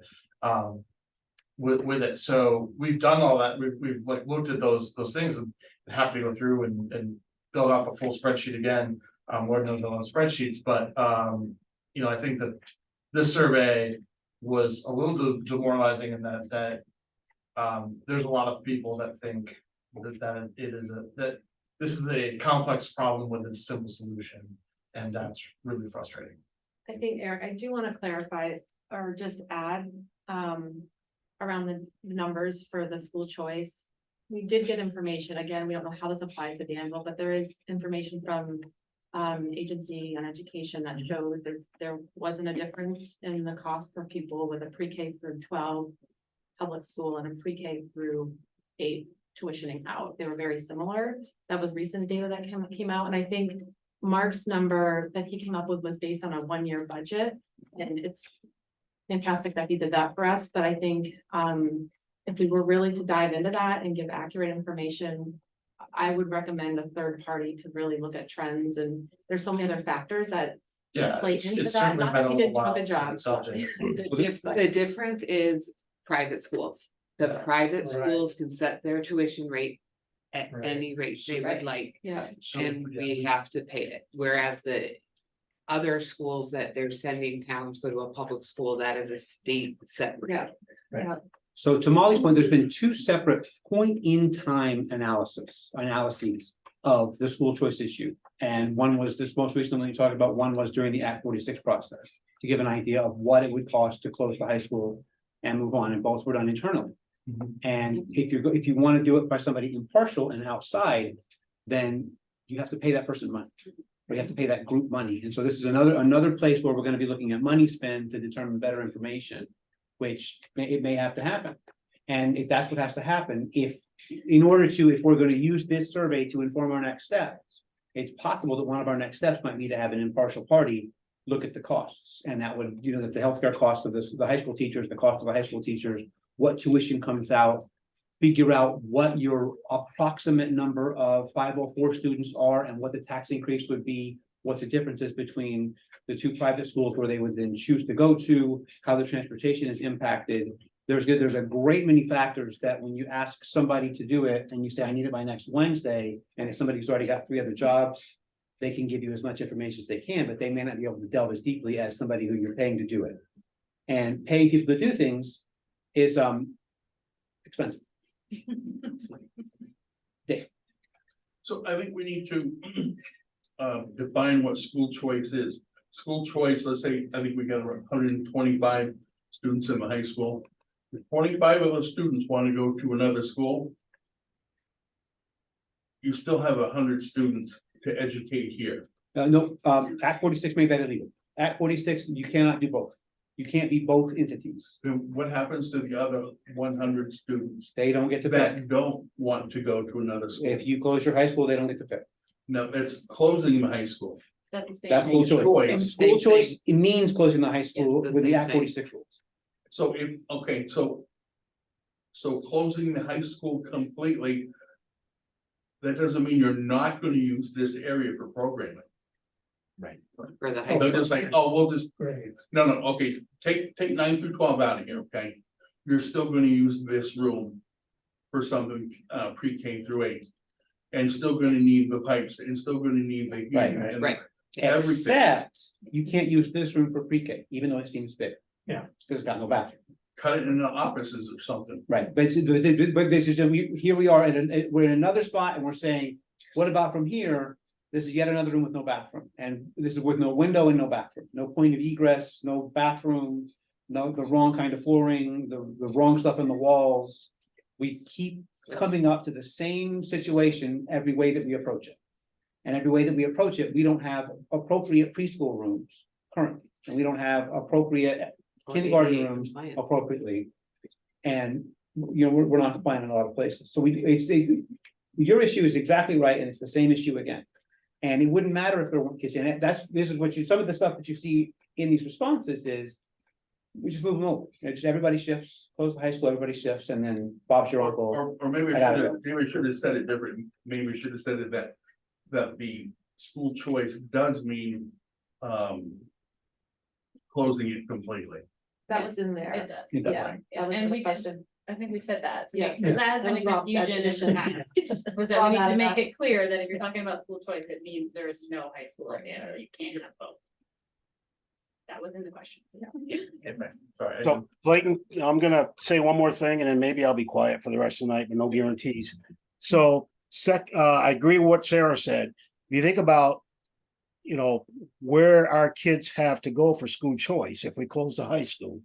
with it. So we've done all that. We've like looked at those things and happy to go through and build out the full spreadsheet again. Lord knows a lot of spreadsheets, but I think that this survey was a little demoralizing in that there's a lot of people that think that this is a complex problem with a simple solution, and that's really frustrating. I think, Eric, I do want to clarify or just add around the numbers for the school choice. We did get information, again, we don't know how this applies to Danville, but there is information from Agency on Education that shows there wasn't a difference in the cost per pupil with a pre-K through 12 public school and a pre-K through 8 tuitioning out. They were very similar. That was recent data that came out, and I think Mark's number that he came up with was based on a 1-year budget, and it's fantastic that he did that for us, but I think if we were really to dive into that and give accurate information, I would recommend a third party to really look at trends, and there's so many other factors that play into It's that. certainly Not been that a we did while a good job. since it's updated. the difference is private schools. The private Right. schools can set their tuition rate at Right. any rate they would like, Yeah, So, and yeah. we have to pay it, whereas other schools that they're sending towns go to a public school, that is a state separate. Yeah. So to Molly's point, there's been two separate point in time analyses of the school choice issue. And one was this most recently you talked about, one was during the Act 46 process, to give an idea of what it would cost to close the high school and move on, and both were done internally. And if you want to do it by somebody impartial and outside, then you have to pay that person money. Or you have to pay that group money. And so this is another place where we're going to be looking at money spend to determine better information, which it may have to happen. And if that's what has to happen, if we're going to use this survey to inform our next steps, it's possible that one of our next steps might be to have an impartial party look at the costs. And that would, that the healthcare costs of the high school teachers, the cost of the high school teachers, what tuition comes out, figure out what your approximate number of 504 students are and what the tax increase would be, what the difference is between the two private schools where they would then choose to go to, how the transportation is impacted. There's a great many factors that when you ask somebody to do it and you say, I need it by next Wednesday, and if somebody who's already got 3 other jobs, they can give you as much information as they can, but they may not be able to delve as deeply as somebody who you're paying to do it. And paying people to do things is expensive. So I think we need to define what school choice is. School choice, let's say, I think we got around 125 students in the high school. If 25 of those students want to go to another school, you still have 100 students to educate here. No, Act 46 made that illegal. Act 46, you cannot do both. You can't be both entities. Then what happens to the other 100 students They don't get to pick. that don't want to go to another school? If you close your high school, they don't get to pick. No, that's closing the high school. That's the same. That's thing. school choice. Choice. School choice, it means closing the high school It's the with the same Act thing. 46 rules. So if, okay, so closing the high school completely, that doesn't mean you're not gonna use this area for programming. For the high They're school. just like, oh, we'll just, Great. no, okay, take 9 through 12 out of here, okay? You're still gonna use this room for something, pre-K through 8. And still gonna need the pipes, and still gonna need the heating. Right, and right. everything. Except you can't use this room for pre-K, even though it seems big. Yeah. Because it's got no bathroom. Cut it in the offices or something. Right, but this is, here we are, and we're in another spot and we're saying, what about from here? This is yet another room with no bathroom, and this is with no window and no bathroom, no point of egress, no bathroom. No, the wrong kind of flooring, the wrong stuff in the walls. We keep coming up to the same situation every way that we approach it. And every way that we approach it, we don't have appropriate preschool rooms currently, and we don't have appropriate kindergarten ADA rooms compliant. appropriately. And, we're not compliant in a lot of places, so your issue is exactly right, and it's the same issue again. And it wouldn't matter if there weren't kids in it, this is what some of the stuff that you see in these responses is. We just move them over, just everybody shifts, close the high school, everybody shifts, and then Bob's your uncle. Or maybe I gotta we should have said it different, maybe we should have said it that the school choice does mean, closing it completely. That was in It there. does. Yeah. That was And the we did, question. I think we said that. So Yeah. because that has That was been a Rob's confusion in the definition. past. Was that Rob we need to added make that. it clear that if you're talking about school choice, it means there is no high school in there, or you can't have both. That was in the question. Sorry. So Clayton, I'm gonna say one more thing and then maybe I'll be quiet for the rest of the night, but no guarantees. So I agree with what Sarah said. If you think about, where our kids have to go for school choice, if we close the high school.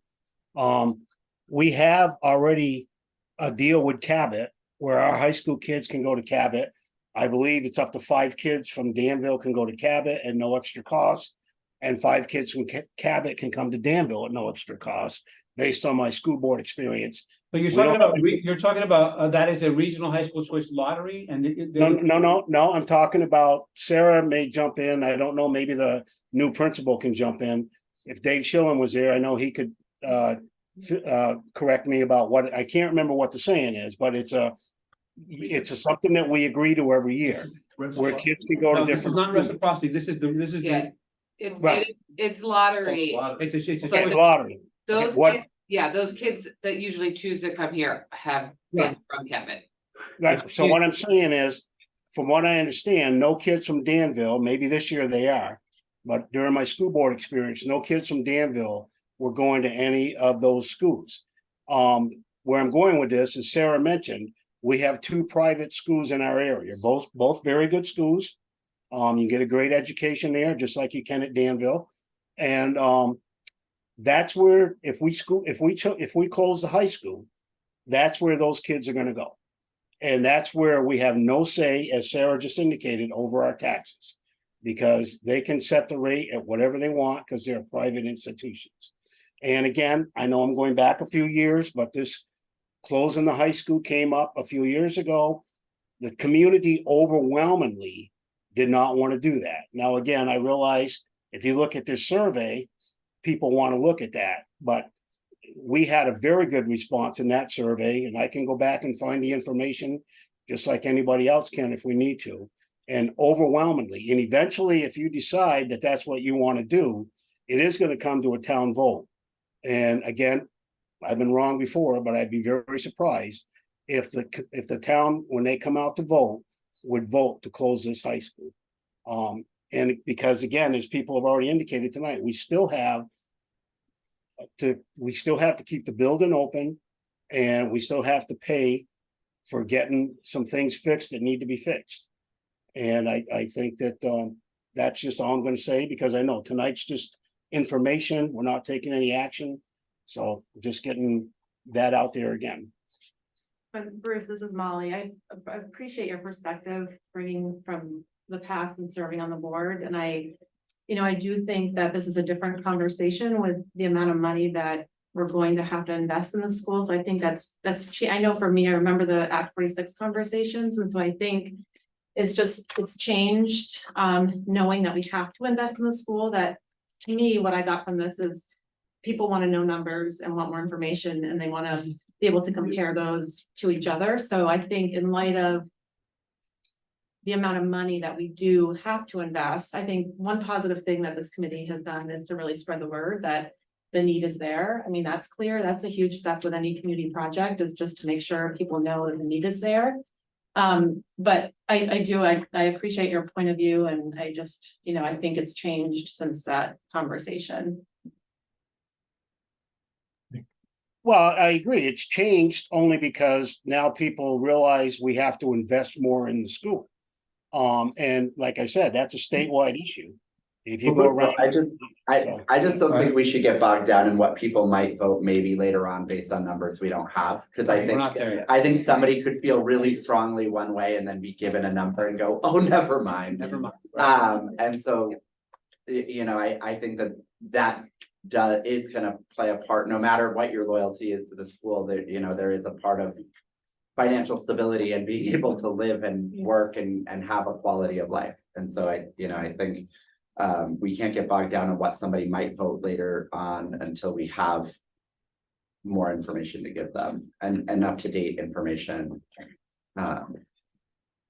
We have already a deal with Cabot where our high school kids can go to Cabot. I believe it's up to 5 kids from Danville can go to Cabot at no extra cost. And 5 kids from Cabot can come to Danville at no extra cost, based on my school board experience. But you're We talking don't- about, you're talking about, that is a regional high school choice lottery, and No, I'm talking about, Sarah may jump in. I don't know, maybe the new principal can jump in. If Dave Schillen was there, I know he could correct me about what, I can't remember what the saying is, but it's a something that we agree to every year, where kids can go to No, this is different. not reciprocity, this is Yeah. the, Right. It's lottery. it's a, It's a lottery. Those What- kids, yeah, those kids that usually choose to come here have been from Cabot. Right, so what I'm saying is, from what I understand, no kids from Danville, maybe this year they are. But during my school board experience, no kids from Danville were going to any of those schools. Where I'm going with this, as Sarah mentioned, we have two private schools in our area, both very good schools. You get a great education there, just like you can at Danville. And that's where if we close the high school, that's where those kids are gonna go. And that's where we have no say, as Sarah just indicated, over our taxes. Because they can set the rate at whatever they want because they're private institutions. And again, I know I'm going back a few years, but this closing the high school came up a few years ago. The community overwhelmingly did not want to do that. Now, again, I realize if you look at this survey, people want to look at that, but we had a very good response in that survey, and I can go back and find the information just like anybody else can if we need to. And overwhelmingly, and eventually, if you decide that that's what you want to do, it is going to come to a town vote. And again, I've been wrong before, but I'd be very surprised if the town, when they come out to vote, would vote to close this high school. And because again, as people have already indicated tonight, we still have to keep the building open, and we still have to pay for getting some things fixed that need to be fixed. And I think that that's just all I'm going to say, because I know tonight's just information. We're not taking any action. So just getting that out there again. And Bruce, this is Molly. I appreciate your perspective, bringing from the past and serving on the board. And I do think that this is a different conversation with the amount of money that we're going to have to invest in the school. So I think I know for me, I remember the Act 46 conversations. And so I think it's changed, knowing that we have to invest in the school. That to me, what I got from this is people want to know numbers and want more information, and they want to be able to compare those to each other. So I think in light of the amount of money that we do have to invest, I think one positive thing that this committee has done is to really spread the word that the need is there. I mean, that's clear. That's a huge step with any community project, is just to make sure people know that the need is there. But I appreciate your point of view, and I just, I think it's changed since that conversation. Well, I agree. It's changed only because now people realize we have to invest more in the school. And like I said, that's a statewide issue. If you go around. I just don't think we should get bogged down in what people might vote maybe later on based on numbers we don't have. Cause I think somebody could feel really strongly one way and then be given a number and go, oh, never mind. And so, I think that is gonna play a part, no matter what your loyalty is to the school. There is a part of financial stability and being able to live and work and have a quality of life. And so I think we can't get bogged down in what somebody might vote later on until we have more information to give them and up-to-date information. I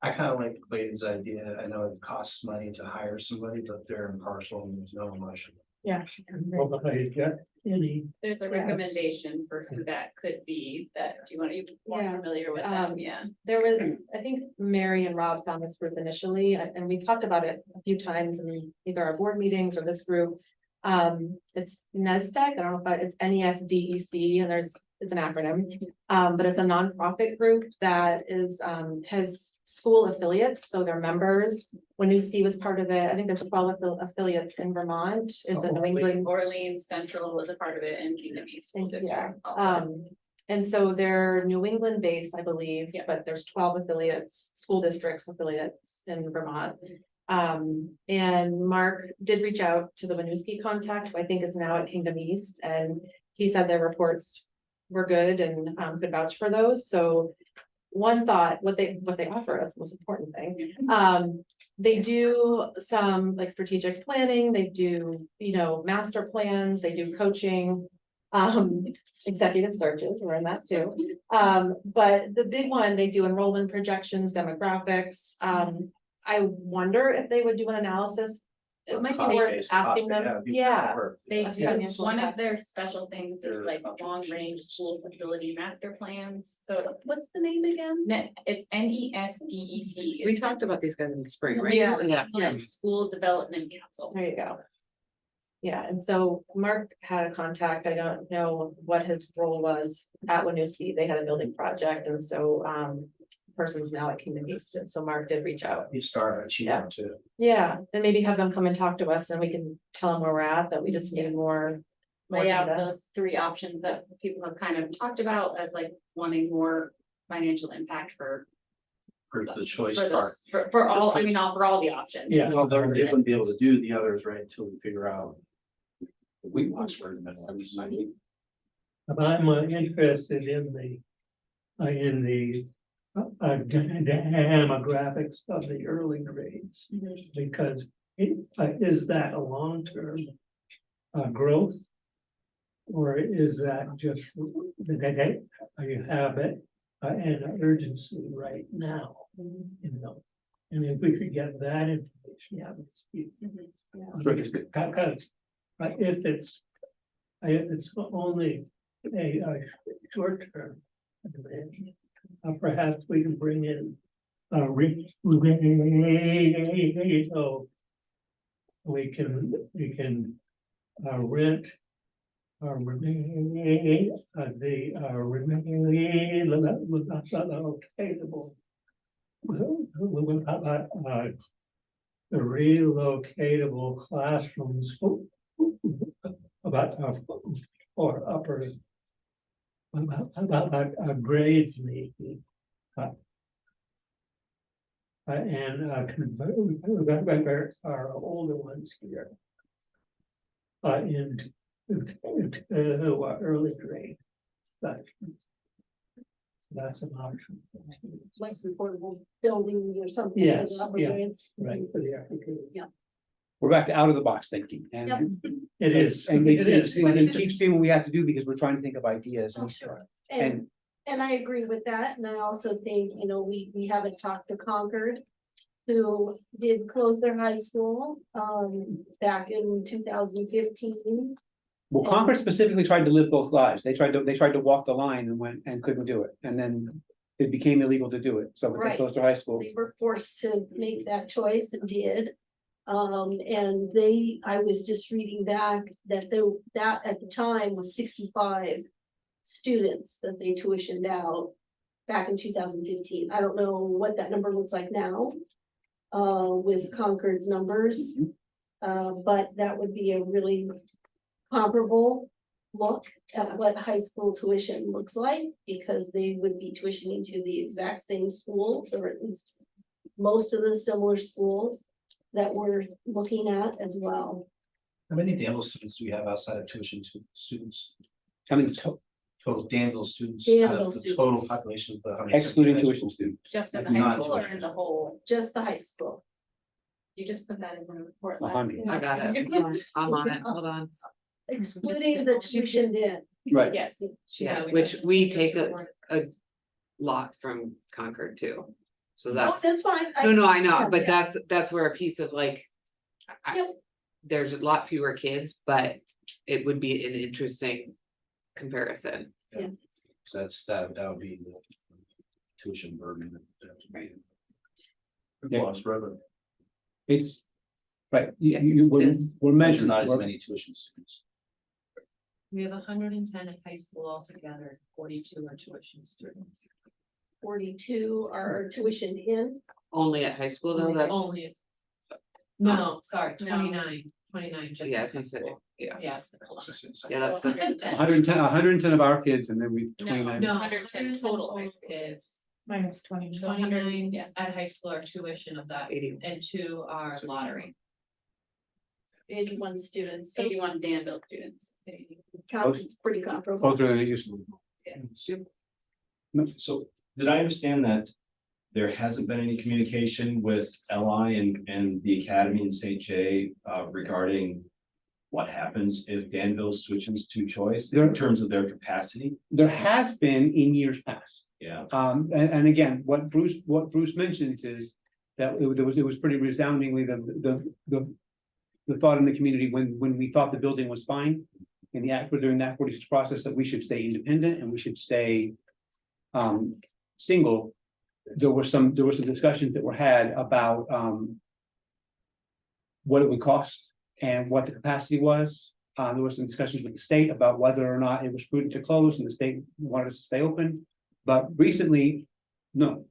kind of like Clayton's idea. I know it costs money to hire somebody, but they're impartial and there's no emotion. Yeah. There's a recommendation for who that could be, do you want to be more familiar with them? Yeah. There was, I think Mary and Rob found this group initially, and we talked about it a few times in either our board meetings or this group. It's NESDEC, I don't know if it's NESDEC, and it's an acronym, but it's a nonprofit group that has school affiliates, so their members. Winooski was part of it. I think there's 12 affiliates in Vermont. It's a New England. Orleans Central was a part of it, and Kingdom East School District also. And so they're New England based, I believe, but there's 12 affiliates, school districts affiliates in Vermont. And Mark did reach out to the Winooski contact, who I think is now at Kingdom East, and he said their reports were good and could vouch for those. So one thought, what they offer us, the most important thing. They do some like strategic planning, they do, master plans, they do coaching, executive searches, we're in that too. But the big one, they do enrollment projections, demographics. I wonder if they would do an analysis It might be Cost worth base, asking cost, them, be yeah. worth. They Of do, financial one of impact. their special things is like long-range school facility master plans, so what's the name again? It's NESDEC. We talked about these guys in the spring, right? Yeah. Yeah. School Development Council. There you go. Yeah, and so Mark had a contact, I don't know what his role was at Winooski, they had a building project, and so, person's now at Kingdom East, and so Mark did reach out. You start, she Yeah. want to. Yeah, and maybe have them come and talk to us, and we can tell them where we're at, that we just needed more. more Lay out data. those three options that people have kind of talked about as like wanting more financial impact for For the choice for part. those, for all, I mean, for all the options. Yeah. Well, they wouldn't be able to do the others, right, until we figure out. We watch for the middle. But I'm interested in the demographics of the early grades, because is that a long-term growth? Or is that just that you have it an urgency right now, you know? And if we could get that information, yeah, let's be. Sure, it's good. Because if it's only a short term, perhaps we can bring in so we can rent the relocatable classrooms about or upper about grades maybe. And convert our older ones here. Into early grade. That's an option. Like some portable buildings or something. Yes, for the upper yeah, grades. Right, for the application. We're back to out of the box thinking Yep. and. It is. And It is. it keeps being what we have to do because we're trying to think of ideas. Oh, and- sure. And And I agree with that, and I also think, you know, we haven't talked to Concord. Who did close their high school, back in 2015. well, Concord specifically tried to live both lives. They tried to walk the line and went and couldn't do it. And then it became illegal to do it. So they Right. closed their high school. They were forced to make that choice and did. And I was just reading back that that at the time was 65 students that they tuitioned out back in 2015. I don't know what that number looks like now, with Concord's numbers. But that would be a really comparable look at what high school tuition looks like, because they would be tuitioning to the exact same schools, or at least most of the similar schools that we're looking at as well. How many Danville students do we have outside of tuition students? I mean, Total Danville students, out Danville of the students. total population of the. 150 excluding high tuition schools. students. Just in That's high not school or tuition. in the whole, Just the high school. you just put that in the report. last 100. week. I got it. I'm on it. Hold on. Excluding the tuition in. Right. Yes. Yeah, we which have- we take a lot from Concord too. So Oh, that's, that's fine. no, I know, yeah, but yeah. that's where a piece of like. Yep. There's a lot fewer kids, but it would be an interesting comparison. So that would be the tuition burden. Right. Yeah. Lost revenue. It's, right, Yeah, we're it is. we're There's measuring. not as we're- many tuition students. We have 110 at high school altogether, 42 are tuition students. 42 are tuition in. Only at high school though, that's, Only. No, sorry, 29 just. yeah, I was gonna say, yeah, Yes. yeah, that's, 110 of our kids and then we 29. No, 110 total high school kids. Minus 20. 29 at high school are tuition of that, 80. and 2 are lottery, 81 students, so 81 Danville students. it's pretty comparable. Closer than it used to be. So did I understand that there hasn't been any communication with LI and the Academy in St. J regarding what happens if Danville switches to choice in terms of their capacity? There has been in years past. Yeah. And again, what Bruce mentions is that it was pretty resoundingly the the thought in the community when we thought the building was fine. In the act, during that 46 process, that we should stay independent and we should stay single. There were some discussions that were had about what it would cost and what the capacity was. There were some discussions with the state about whether or not it was prudent to close, and the state wanted us to stay open. But recently, no.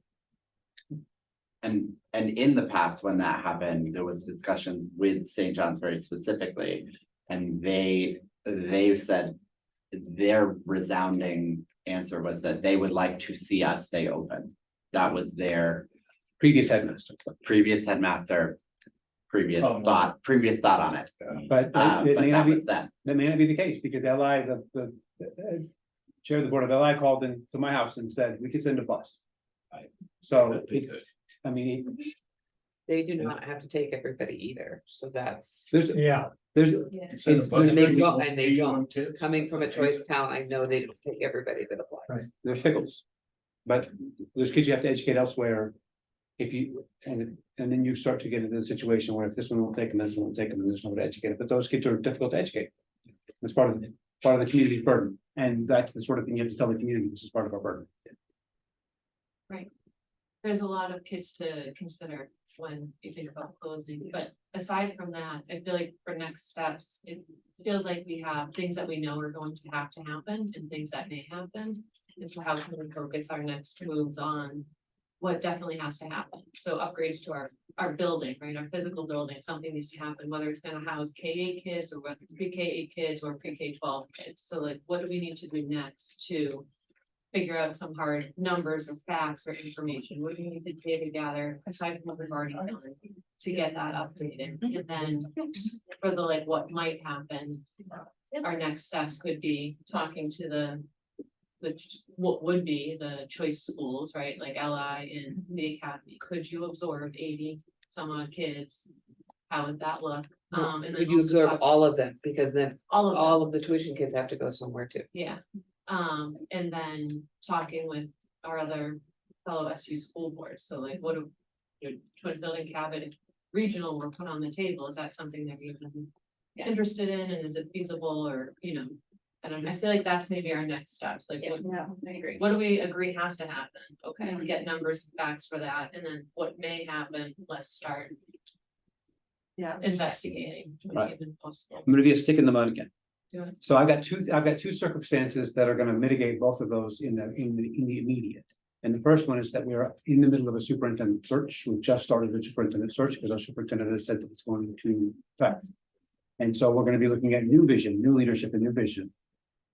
And in the past, when that happened, there was discussions with St. John's very specifically. And they said their resounding answer was that they would like to see us stay open. That was their Previous headmaster. previous headmaster, previous Oh, no. thought on it. But it But may that not be, was that. that may not be the case, because LI, the chair of the board of LI called in to my house and said, we could send a bus. Right. So They it's, I mean, They do not have to take everybody either, so that's. there's, Yeah, there's, Send a bus And they for don't, and they 81 don't, kids. coming from a choice town, I know they don't take everybody that applies. there's pickles. But there's kids you have to educate elsewhere. If you, and then you start to get into the situation where if this one won't take them, this one won't take them, and there's nobody to educate, but those kids are difficult to educate. It's part of the community burden, and that's the sort of thing you have to tell the community, this is part of our burden. There's a lot of kids to consider when you think about closing, but aside from that, I feel like for next steps, it feels like we have things that we know are going to happen and things that may happen. And so how can we focus our next moves on what definitely has to happen? So upgrades to our building, right, our physical building, something needs to happen, whether it's gonna house K-8 kids or whether pre-K-8 kids or pre-K-12 kids. So like, what do we need to do next to figure out some hard numbers or facts or information? What do we need to data gather aside from what we've already done to get that updated? And then for the like, what might happen, our next steps could be talking to what would be the choice schools, right? Like LI and the academy. Could you absorb 80 some odd kids? How would that look? And then Could you also absorb talk- all of them, because then all of them. all of the tuition kids have to go somewhere too. Yeah, and then talking with our other fellow SU school boards, so like, what do, Twin Building Cabot Regional were put on the table, is that something that you're interested in, and is it feasible, or, I don't know, I feel like that's maybe our next steps, like, what, Yeah, I agree. what do we agree has to happen? Okay, get numbers and facts for that, and then what may happen, let's start Yeah. investigating, Right. if even possible. I'm gonna be a stick in the mud again. Do it. So I've got two circumstances that are gonna mitigate both of those in the immediate. And the first one is that we are in the middle of a superintendent search. We've just started the superintendent search because our superintendent has said that it's going to effect. And so we're gonna be looking at new vision, new leadership and new vision.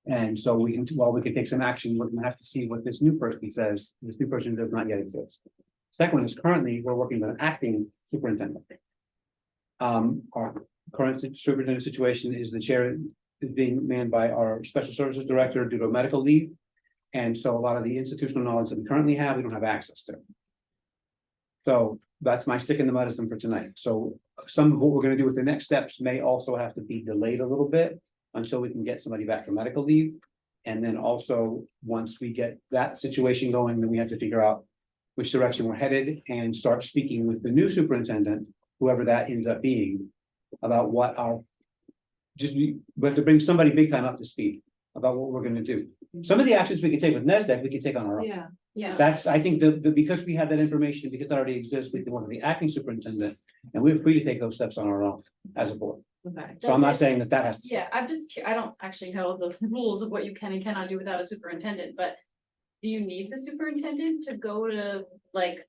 And so while we can take some action, we're gonna have to see what this new person says. This new person does not yet exist. Second one is currently, we're working with an acting superintendent. Our current superintendent situation is the chair is being manned by our special services director due to a medical leave. And so a lot of the institutional knowledge that we currently have, we don't have access to. So that's my stick in the mudism for tonight. So some of what we're gonna do with the next steps may also have to be delayed a little bit until we can get somebody back from medical leave. And then also, once we get that situation going, then we have to figure out which direction we're headed and start speaking with the new superintendent, whoever that ends up being, about what our we have to bring somebody big time up to speed about what we're gonna do. Some of the actions we can take with NESDEC, we can take on our own. Yeah. That's, I think, because we have that information, because it already exists, we can work with the acting superintendent, and we're free to take those steps on our own as a board. Okay. So I'm not saying that that has to. Yeah, I'm just, I don't actually know the rules of what you can and cannot do without a superintendent, but do you need the superintendent to go to like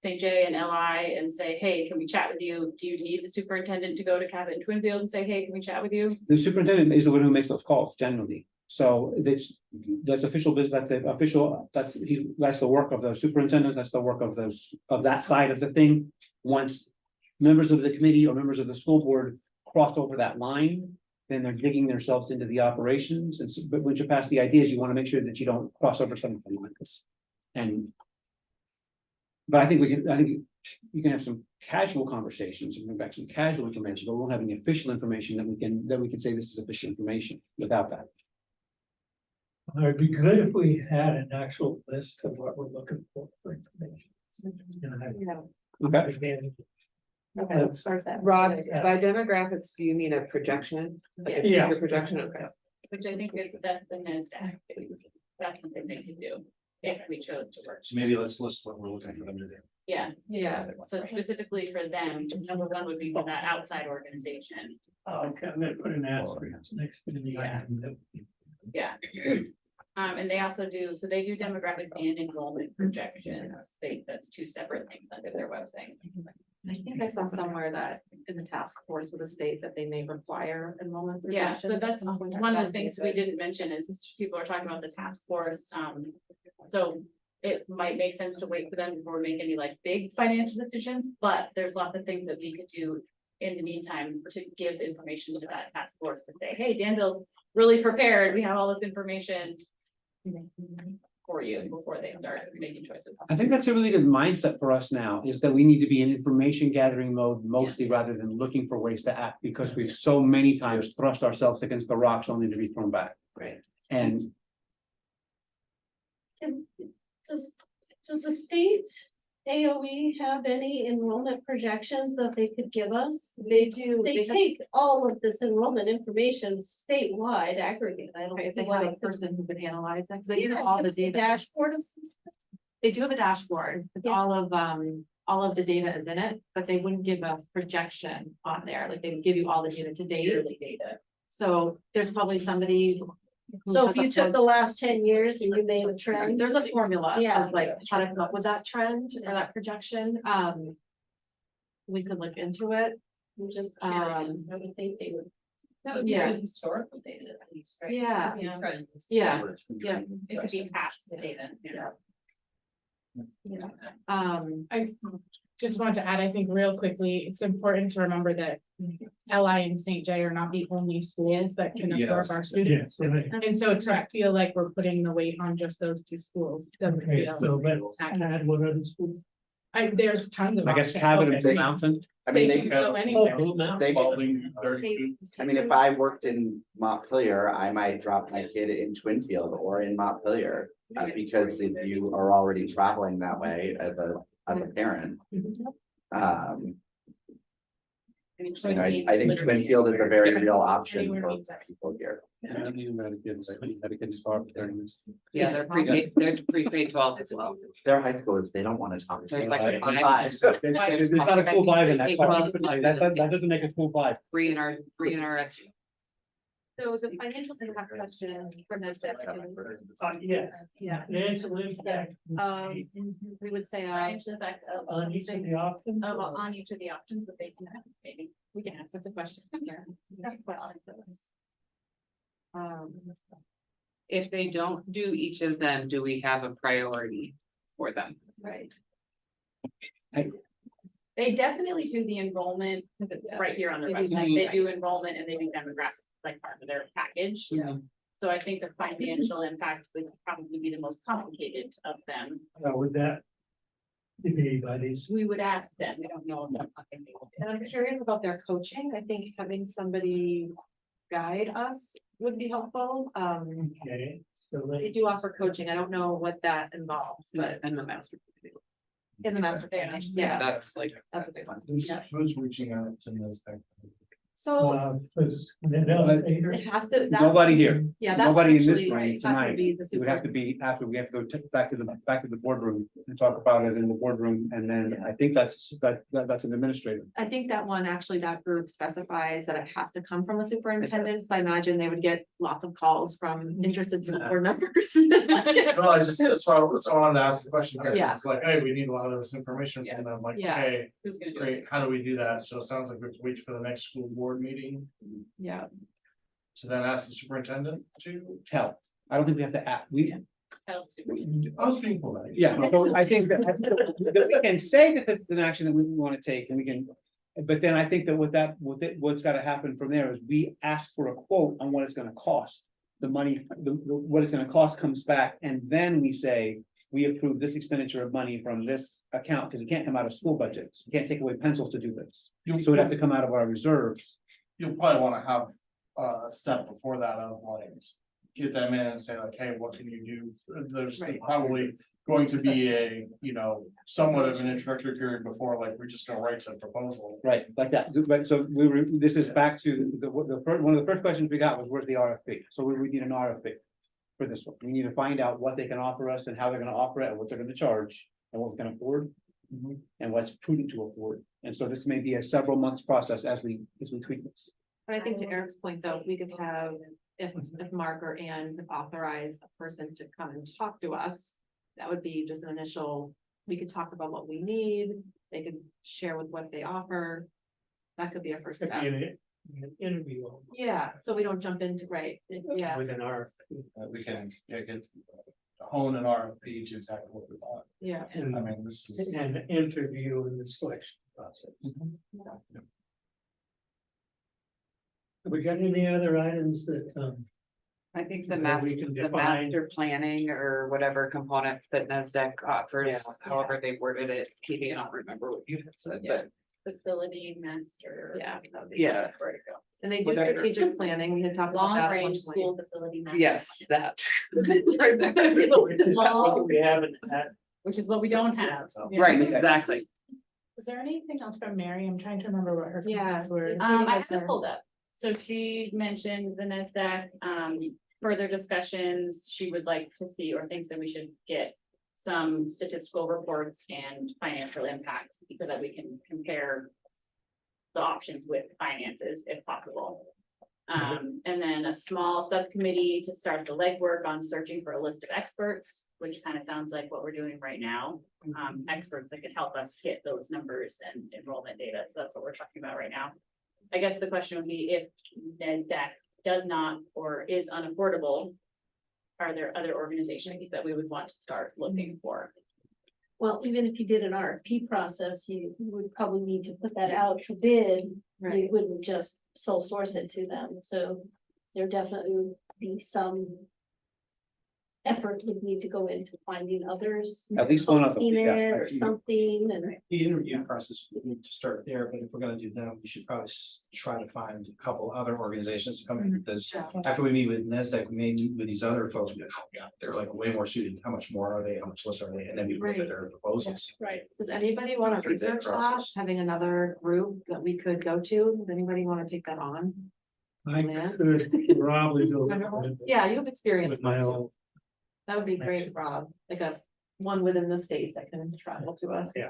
St. J and LI and say, hey, can we chat with you? Do you need the superintendent to go to Cabot and Twinfield and say, hey, can we chat with you? The superintendent is the one who makes those calls generally. So that's official business, that's the official, that's the work of the superintendent, that's the work of that side of the thing. Once members of the committee or members of the school board cross over that line, then they're digging themselves into the operations. And so, but once you pass the ideas, you want to make sure that you don't cross over something like this. But I think you can have some casual conversations and bring back some casual information, but we won't have any official information that we can say this is official information without that. it'd be good if we had an actual list of what we're looking for information. Yeah. Okay. Again, Okay, let's start that. Rod, by demographics, do you mean a projection? Like a Yeah. future projection, okay. Which I think is, that's the NISDAQ. That's something they could do if we chose to work. So maybe let's list what we're looking for them to do. Yeah, Yeah. so specifically for them, number one would be for that outside organization. Okay, I'm gonna put an asterisk next to the item. Yeah. And they also do, so they do demographics and enrollment projections. That's two separate things under their website. I think I saw somewhere that in the task force with the state that they may require enrollment. Yeah, so projections. that's one of the things we didn't mention is people are talking about the task force, so. It might make sense to wait for them before we make any like big financial decisions, but there's lots of things that we could do. In the meantime, to give information to that task force to say, hey, Danville's really prepared, we have all this information. For you before they start making choices. I think that's a really good mindset for us now, is that we need to be in information gathering mode mostly rather than looking for ways to act, because we've so many times thrust ourselves against the rocks only to be thrown back. Right. And Does the state AOE have any enrollment projections that they could give us? They do. They have- take all of this enrollment information statewide aggregate. I don't If see they why have a they could. person who could analyze that, 'cause they Yeah, have all the give us a data. Dashboard of some sort. They do have a dashboard. It's Yeah. all of the data is in it, but they wouldn't give a projection on there. Like they would give you all the data to date. Yearly data. So there's probably somebody. who So has if a you took the last 10 years and you made a trend. There's a formula Yeah. of like how to come up with that trend or that projection. We could look into it. I'm just Um, curious. I would think they would. That would be Yeah. good historical data at least, right? Yeah. To see trends. Yeah, yeah. It could be past data. Yeah. Yeah. I just wanted to add, I think real quickly, it's important to remember that LI and St. J are not the only schools that can absorb our students. Yes, right. And so to feel like we're putting the weight on just those two schools. doesn't Okay, feel so let's accurate. add one other school. There's tons of. I guess options. Cabot and Okay. Blue Mountain. I mean, They they can could, go anywhere. they could, Balding, Darcy. I mean, if I worked in Montpelier, I might drop my kid in Twinfield or in Montpelier. Because if you are already traveling that way as a parent. You know, I think Twinfield is a very real option Anywhere for means that. people here. Yeah, you had a good, had a good start there. Yeah, they're pre-K 12 as well. They're high schoolers, they don't want to talk to There's you. like a Five. five. There's not a cool vibe in that. Well, That doesn't make a cool vibe. Three in our SU. So is a financial impact question for the. Yes, Yeah, financial impact. we would say, Financial effect of. On each of the options. On each of the options, but they can have, maybe. we can ask, that's a question. Yeah. That's what I feel is. If they don't do each of them, do we have a priority for them? Right. They definitely do the enrollment, because it's right here on their They do website, they do enrollment and they do demographics, like part of their package. Yeah. So I think the financial impact would probably be the most complicated of them. Would that be anybody's? We would ask them, we don't know if that's something they will do. And I'm curious about their coaching. I think having somebody guide us would be helpful. Okay, so They let, do offer coaching. I don't know what that involves, but And the master. in the master plan, yeah, That's like. that's a big one. Who's, Yeah. who's reaching out to this? So it has to. that- Nobody here. Yeah. that Nobody in this actually room has to tonight. be the It would have to be after, we have to go back to the boardroom and talk about it in the boardroom, and then I think that's an administrator. I think that one, actually, that group specifies that it has to come from a superintendent, so I imagine they would get lots of calls from interested school board members. No, I just, that's why I wanted to ask the question, because Yeah. it's like, hey, we need a lot of this information from them, like, Yeah. hey, Who's gonna do it? great, how do we do that? So it sounds like we have to wait for the next school board meeting Yeah, to then ask the superintendent to. Help. I don't think we have to act, Tell super- I was being polite. yeah, so I think that we can say that this is an action that we want to take, and we can. But then I think that what's got to happen from there is we ask for a quote on what it's gonna cost. The money, what it's gonna cost comes back, and then we say, we approve this expenditure of money from this account, because it can't come out of school budgets. You can't take away pencils to do this. So it'd have to come out of our reserves. You'll probably wanna have a step before that of like, get them in and say like, hey, what can you do? There's Right. probably going to be a, you know, somewhat of an introductory period before, like, we're just gonna write some proposal. Right, like that, but so this is back to one of the first questions we got was, where's the RFP? So we need an RFP for this one. We need to find out what they can offer us and how they're gonna offer it and what they're gonna charge and what we can afford. And what's prudent to afford. And so this may be a several months process as we tweak this. But I think to Eric's point, though, if we could have, if Mark or Ann could authorize a person to come and talk to us, that would be just an initial, we could talk about what we need, they could share with what they offer. That could be a first Could step. be an interview Yeah, so we don't jump into, right, yeah, with an RFP. We can, yeah, get hone an RFP to exactly what we want. yeah. And I mean, this is. an interview in the selection process. Have we got any other items that, I think the Well, we can the define- master planning or whatever component that NASDAQ offers, Yeah. however they worded it, Katie, I don't remember what you had said, but. Facility master. Yeah. Yeah. That's where to go. And they do Whatever. strategic planning, we had talked about that. Long at one range point. school facility. master Yes, plan. that. Long- we haven't had, Which is what we don't have. Yeah. Right, exactly. Was there anything else from Mary? I'm trying to remember what her Yeah. comments were. I have it pulled up. So she mentioned the NASDAQ, further discussions she would like to see or thinks that we should get some statistical reports and financial impact so that we can compare the options with finances if possible. And then a small subcommittee to start the legwork on searching for a list of experts, which kind of sounds like what we're doing right now. Experts that could help us get those numbers and enrollment data. So that's what we're talking about right now. I guess the question would be if NASDAQ does not or is unaffordable, are there other organizations that we would want to start looking for? Well, even if you did an RFP process, you would probably need to put that out to bid. You Right, wouldn't just sole source it to them, so there definitely would be some effort would need to go into finding others. At least one of them, posting yeah. it Or something, and The interview process, we need to start there, but if we're gonna do that, we should probably try to find a couple other organizations to come in, because after we meet with NASDAQ, we may meet with these other folks, we're like, oh, yeah, they're like way more suited, how much more are they, how much less are they, and then we look at their proposals. right. does anybody want to Through that research that, process. having another group that we could go to, does anybody want to take that on? I Lance? could probably do it Yeah, you have experience. with my own. That would be great, Rob, like a one within the state that can travel to us. Yeah.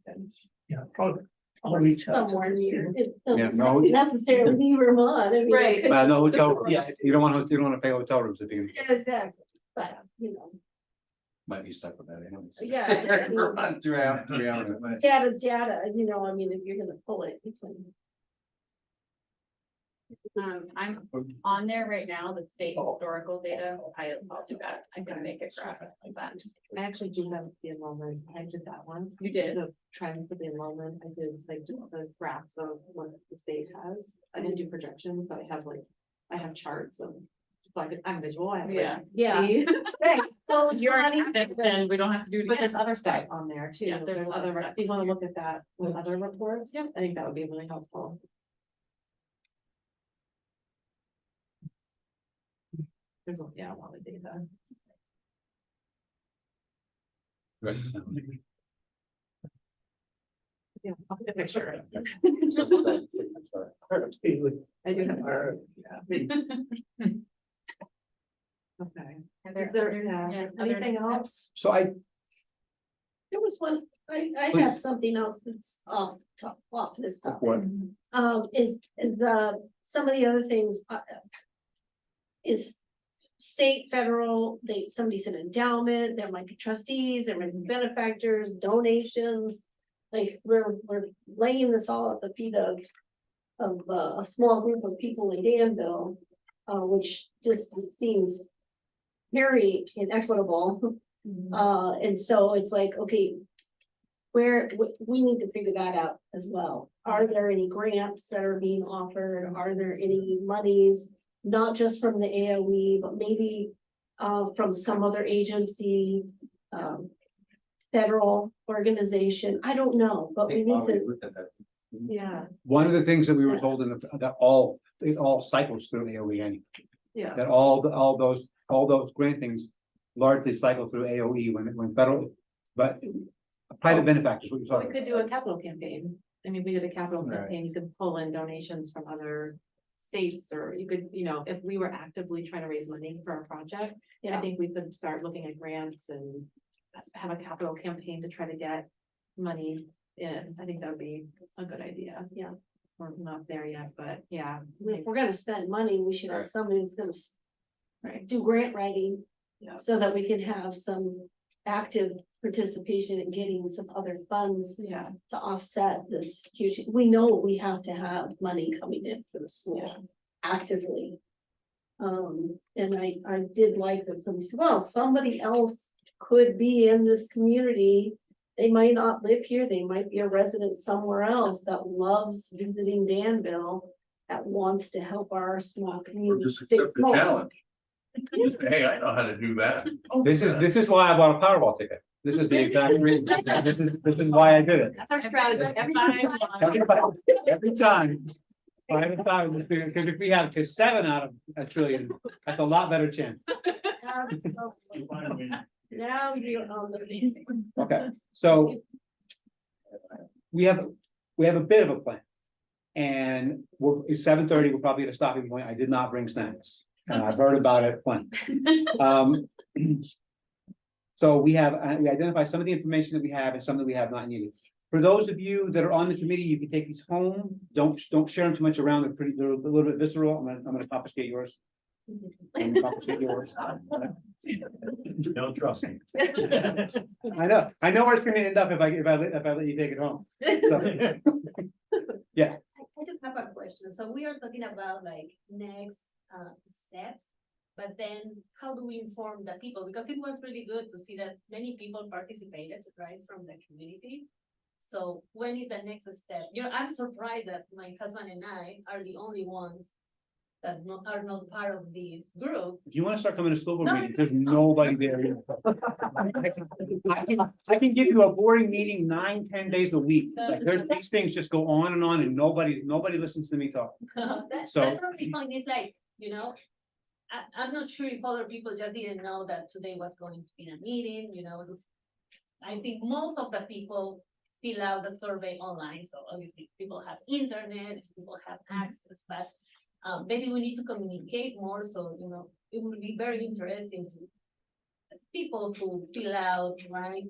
Okay. Yeah, probably. I'll Or reach out. somewhere near, it Yeah, doesn't no, necessarily be Vermont, I mean. it Right. could- No hotel room. Yeah, You don't want to pay hotel rooms if you. exactly, but, you know, Might be stuck with that anyways. yeah. I mean, Run 3 hours, 3 hours. Data's data, you know, I mean, if you're gonna pull it, you can. I'm on there right now, the state historical data. I'll do that. I can make a graphic of that. I actually do have the enrollment, I did that one. You did? The trend for the enrollment, I did like just the graphs of what the state has, I didn't do projections, but I have charts of. So I'm visual, I have. like, Yeah. Yeah. see? Right, so You're you're, on it, then we don't have to do it But there's again. other stuff on there too, Yeah, there's there's a lot of other, stuff. if you wanna look at that with other reports, Yeah. I think that would be really helpful. There's, yeah, a lot of data. Yeah, I'll get a picture. I do have. Okay. Is there, yeah, anything else? So there was one, I Please. have something else that's off this topic. What? Is some of the other things, is state, federal, somebody said endowment, there might be trustees, there might be benefactors, donations. Like, we're laying this all at the feet of a small group of people in Danville, which just seems very inequitable. And so it's like, okay, we need to figure that out as well. Are there any grants that are being offered? Are there any monies, not just from the AOE, but maybe from some other agency, federal organization? I don't know, but we need to, yeah, one of the things that we were told that it all cycles through the OEN. Yeah. That all those grantings largely cycle through AOE when federal, but private benefactors, what you're We talking could about. do a capital campaign. I mean, we did a capital Right. campaign, you could pull in donations from other states, or you could, if we were actively trying to raise money for a project, I Yeah, think we could start looking at grants and have a capital campaign to try to get money in. I think that would be a good idea. Yeah. We're not there yet, but yeah. if we're gonna spend money, we should have Right. somebody that's gonna Right. do grant writing. Yeah. So that we can have some active participation in getting some other funds Yeah. to offset this huge, we know we have to have money coming in for the school Yeah. actively. And I did like that somebody said, well, somebody else could be in this community. They might not live here, they might be a resident somewhere else that loves visiting Danville, that wants to help our small Or community. just stay accept the small. challenge. Just say, Hey, I know how to do that. This is why I bought a Powerball ticket. This is the exact reason. This is why I did it. That's our strategy. Every time. Private time, because if we have 7 out of a trillion, that's a lot better chance. Now you're on the. Okay, so. We have a bit of a plan. And it's 7:30, we're probably at a stopping point. I did not bring snacks. And I've heard about it plenty. So we identified some of the information that we have and some that we have not needed. For those of you that are on the committee, you can take these home. Don't share them too much around. They're a little bit visceral. I'm gonna confiscate yours. I'm gonna confiscate yours. Don't trust me. I know where it's gonna end up if I let you take it home. I just have a question. So we are talking about like next steps. But then how do we inform the people? Because it was really good to see that many people participated, right, from the community. So when is the next step? I'm surprised that my husband and I are the only ones that are not part of this group. If you wanna start coming to school board No. meetings, there's nobody there. I can give you a boring meeting 9-10 days a week. Like, these things just go on and nobody listens to me talk. So- That's what the point is like, I'm not sure if other people just didn't know that today was going to be a meeting, I think most of the people fill out the survey online, so obviously people have internet, people have access, but maybe we need to communicate more, so, it would be very interesting to people who fill out, right?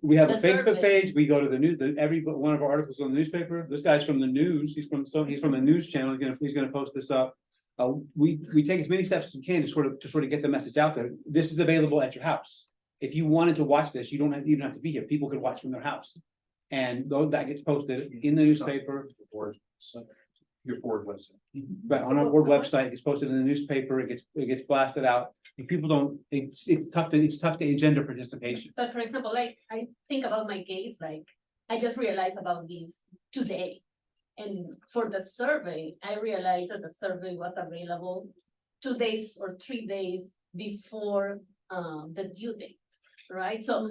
We have a the Facebook survey. page, we go to the news, every one of our articles on the newspaper, this guy's from the news, he's from a news channel, he's gonna post this up. We take as many steps as we can to sort of get the message out there. This is available at your house. If you wanted to watch this, you don't have to be here. People could watch from their house. And though that gets posted in the newspaper. Your board website. But on our board website, it gets posted in the newspaper, it gets blasted out. If people don't, it's tough to engender participation. But for example, like, I think about my case, like, I just realized about this today. And for the survey, I realized that the survey was available 2 days or 3 days before the due date, right? So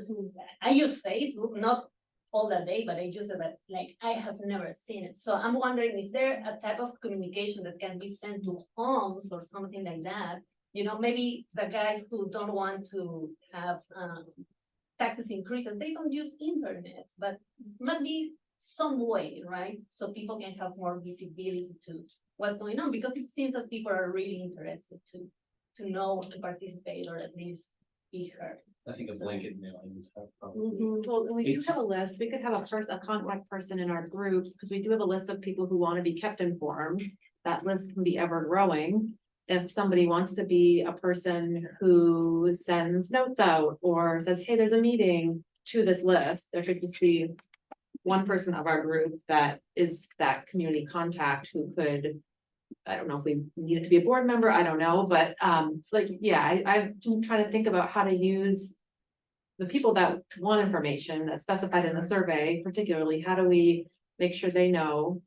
I use Facebook, not all the day, but I use it, like, I have never seen it. So I'm wondering, is there a type of communication that can be sent to homes or something like that? Maybe the guys who don't want to have taxes increases, they don't use internet, but must be some way, right? So people can have more visibility to what's going on, because it seems that people are really interested to know, to participate, or at least be heard. I think a blanket mailing would have probably. Well, we do It's- have a list. We could have a contact person in our group, because we do have a list of people who want to be kept informed. That list can be ever growing. If somebody wants to be a person who sends notes out or says, hey, there's a meeting to this list, there should just be one person of our group that is that community contact who could, I don't know if we need it to be a board member, I don't know, but I've been trying to think about how to use the people that want information that's specified in the survey, particularly, how do we make sure they know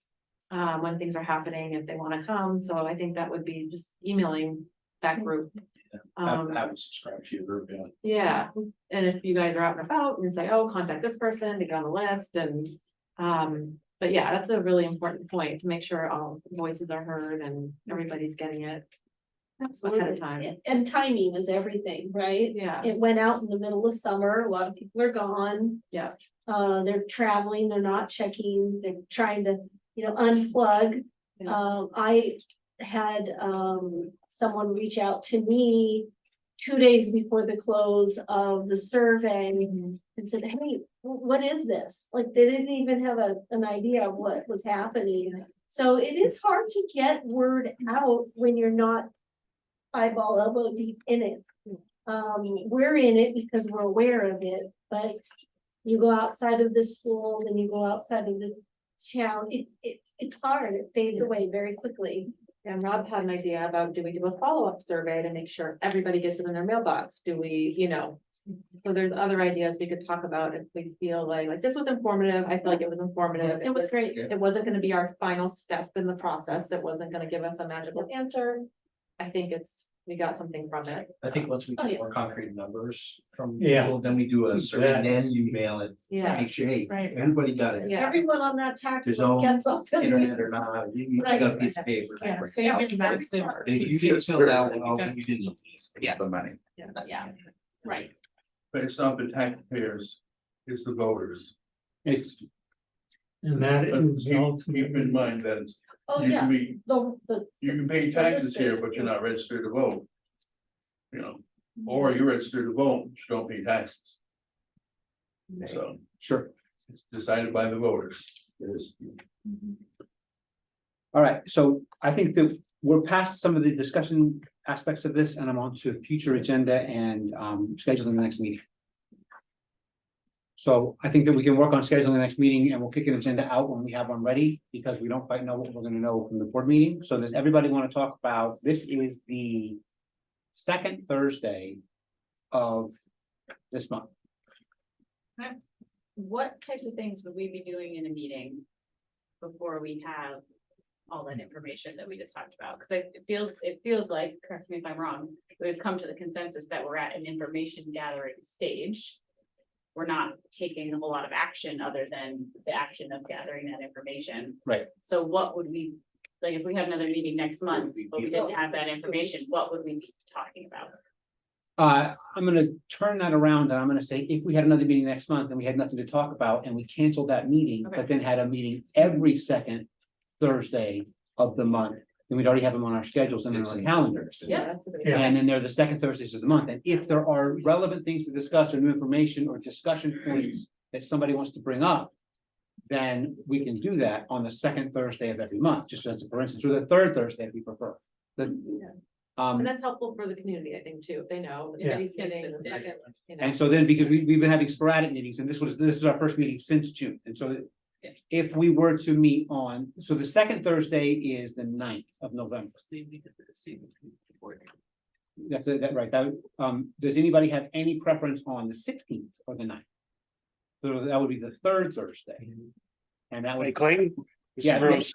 when things are happening, if they want to come? So I think that would be just emailing that group. Have them subscribe to your group, yeah. Yeah, and if you guys are out and about and say, oh, contact this person, they get on the list, and but yeah, that's a really important point, to make sure all voices are heard and everybody's getting it. Ahead of time. And timing is everything, right? Yeah. It went out in the middle of summer, a lot of people are gone. Yeah. They're traveling, they're not checking, they're trying to, unplug. Yeah. I had, someone reach out to me 2 days before the close of the survey and said, hey, what is this? Like, they didn't even have an idea of what was happening. So it is hard to get word out when you're not eyeball elbow deep in it. We're in it because we're aware of it, but you go outside of the school, then you go outside of the town, it's hard, it fades away very quickly. And Rob had an idea about, do we do a follow-up survey to make sure everybody gets it in their mailbox? Do we, so there's other ideas we could talk about if we feel like this was informative. I feel like it was informative. It was great. It wasn't gonna be our final step in the process. It wasn't gonna give us a magical answer. I think we got something from it. I think once we Oh, get yeah. more concrete numbers from Yeah. people, then we do a survey, and then you mail it, Yeah. make sure, hey, Right. everybody got it. Yeah. Everyone on that tax There's bill no gets something. Internet or not, you Right. got a piece of paper. Yeah, save your massive. If you get it filled out, well, you didn't. Yeah, the money. Yeah, right. But it's not the taxpayers, it's the voters. It's, And that But is keep in ultimately. mind that it's, Oh, you yeah, can be, the, you can pay taxes here, but you're not registered to vote. Or you're registered to vote, but you don't pay taxes. So sure. it's decided by the voters. It is. All right, so I think that we're past some of the discussion aspects of this, and I'm on to future agenda and scheduling the next meeting. So I think that we can work on scheduling the next meeting, and we'll kick an agenda out when we have one ready, because we don't quite know what we're gonna know from the board meeting. So does everybody want to talk about, this is the second Thursday of this month. What types of things would we be doing in a meeting before we have all that information that we just talked about? Because it feels like, correct me if I'm wrong, we've come to the consensus that we're at an information gathering stage. We're not taking a whole lot of action other than the action of gathering that information. Right. So what would we, like, if we have another meeting next month, but we didn't have that information, what would we be talking about? I'm gonna turn that around, and I'm gonna say, if we had another meeting next month and we had nothing to talk about, and we canceled that meeting, Okay. but then had a meeting every second Thursday of the month, then we'd already have them on our schedules and on our calendars. Yeah. That's a good Yeah. idea. And then they're the second Thursdays of the month, and if there are relevant things to discuss or new information or discussion points that somebody wants to bring up, then we can do that on the second Thursday of every month, just as a for instance, or the third Thursday if we prefer. And that's helpful for the community, I think, too, if they know, if Yeah. anybody's getting the second, and so then, because we've been having sporadic meetings, and this is our first meeting since June, and so. Yeah. If we were to meet on, so the second Thursday is the 9th of November. That's right, does anybody have any preference on the 16th or the 9th? So that would be the third Thursday. And that Hey would, Clayton, this is Yeah, Bruce.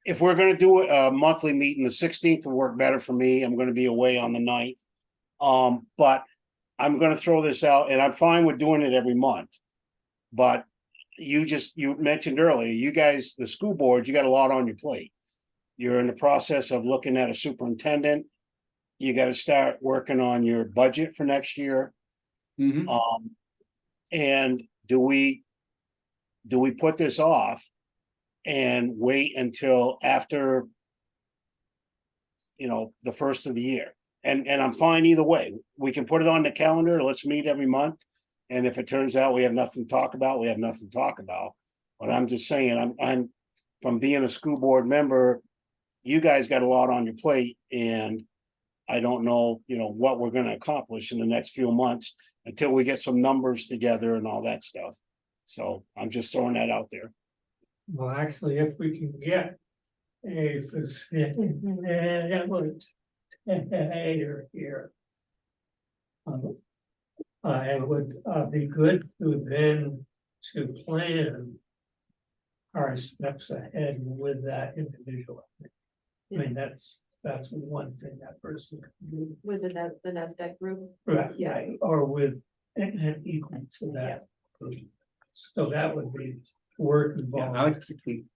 If we're gonna do a monthly meeting, the 16th will work better for me. I'm gonna be away on the 9th. But I'm gonna throw this out, and I'm fine with doing it every month. But you mentioned earlier, you guys, the school board, you got a lot on your plate. You're in the process of looking at a superintendent. You gotta start working on your budget for next year. Mhm. And do we put this off and wait until after, the first of the year? And I'm fine either way. We can put it on the calendar. Let's meet every month. And if it turns out we have nothing to talk about, we have nothing to talk about. But I'm just saying, I'm from being a school board member, you guys got a lot on your plate, and I don't know, what we're gonna accomplish in the next few months until we get some numbers together and all that stuff. So I'm just throwing that out there. Well, actually, if we can get a facilitator here. It would be good to then to plan our steps ahead with that individual. I mean, that's one thing that person can do. With the NASDAQ group. Right, Yeah. right, or with an equal to that. group. So that would be work Yeah, involved. I like the 16th.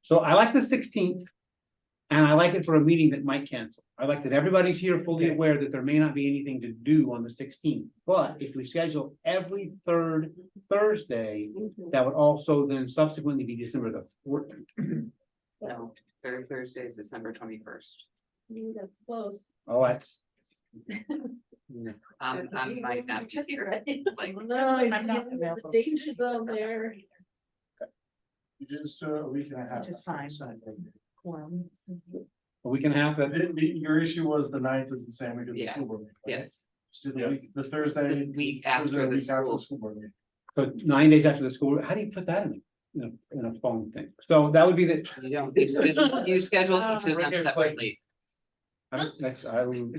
So I like the 16th. And I like it for a meeting that might cancel. I like that everybody's here fully Okay. aware that there may not be anything to do on the sixteenth. But if we schedule every third Thursday, that would also then subsequently be December the 14th. No, third Thursday is December 21st. That's close. Oh, that's. I might not be here. Like, No, I'm not available. the danger zone there. You just do a week and a half. Which is fine. Quorum. A week and a half, that, Your issue was the ninth is the same week as the Yeah. school board. meeting, right? yes, Just do the week, the Thursday. the week Thursday, after the week school. School board meeting. so 9 days after the school, how do you put that in a phone thing? So that would be the, You don't, you schedule each of them separately. that's, I will,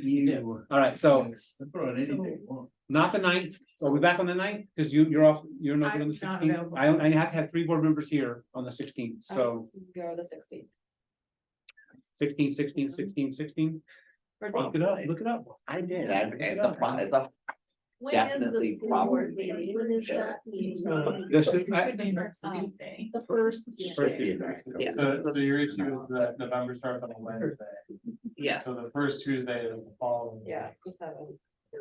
all right, so Throw in anything you want. not the 9th. Are we back on the 9th? Because you're off, you're not good on the I'm not 16th. available. I have to have 3 board members here on the 16th, so Go the 16th. 16, 16, 16, 16. Look it up, look it up. I did, it's a it's a When is Definitely the school board probably. meeting? When is that meeting? This is- Could be next Tuesday. The first. First Tuesday. Yeah. So your issue is that November starts on a Wednesday, Yeah, so the first Tuesday of the following. Yeah, it's the 7th.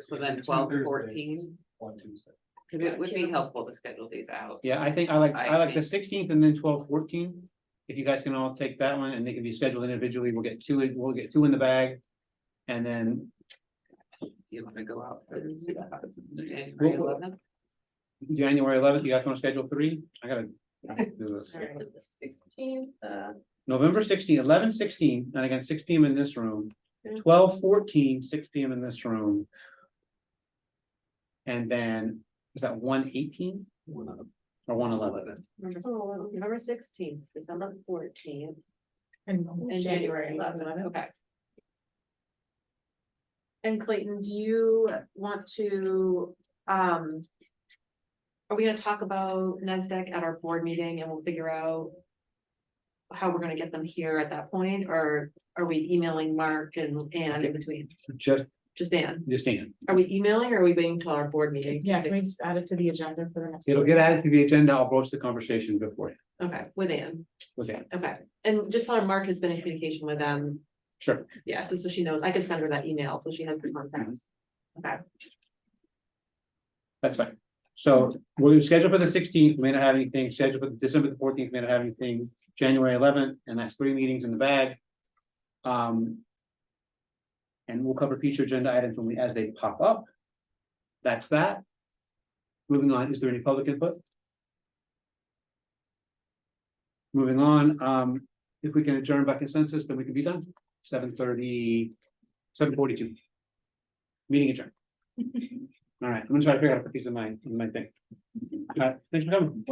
so then 12, 14, One Tuesday. because it would be helpful to schedule these out. Yeah, I think I like the think- 16th and then 12, 14. If you guys can all take that one and they can be scheduled individually, we'll get 2 in the bag. And then Do you want to go out for the January Well, 11th? January 11th, you guys want to schedule 3? I gotta do this. The 16th, November 16, 11, 16, and again, 6 PM in this room. 12, 14, 6 PM in this room. And then, is that 118? Or 111? November 16th, December 14th, And and January 11th, okay. And Clayton, do you want to, are we gonna talk about NASDAQ at our board meeting and we'll figure out how we're gonna get them here at that point, or are we emailing Mark and Ann in between? Just Ann? Just Ann. Are we emailing or are we waiting till our board meeting? Yeah, can we just add it to the agenda for the next? It'll get added to the agenda. I'll broach the conversation before Okay, with Ann, with Ann. okay, and just tell her Mark has been in communication with them, Sure. yeah, just so she knows, I could send her that email, so she has the contacts. Okay, That's fine. So we're scheduled for the 16th, we may not have anything, scheduled for December the 14th, may not have anything, January 11th, and that's 3 meetings in the bag. And we'll cover future agenda items as they pop up. That's that. Moving on, is there any public input? Moving on, if we can adjourn by consensus, then we can be done. 7:30, 7:42. Meeting adjourned. All right, I'm gonna try to figure out how to put these in my thing. All right, thanks for coming.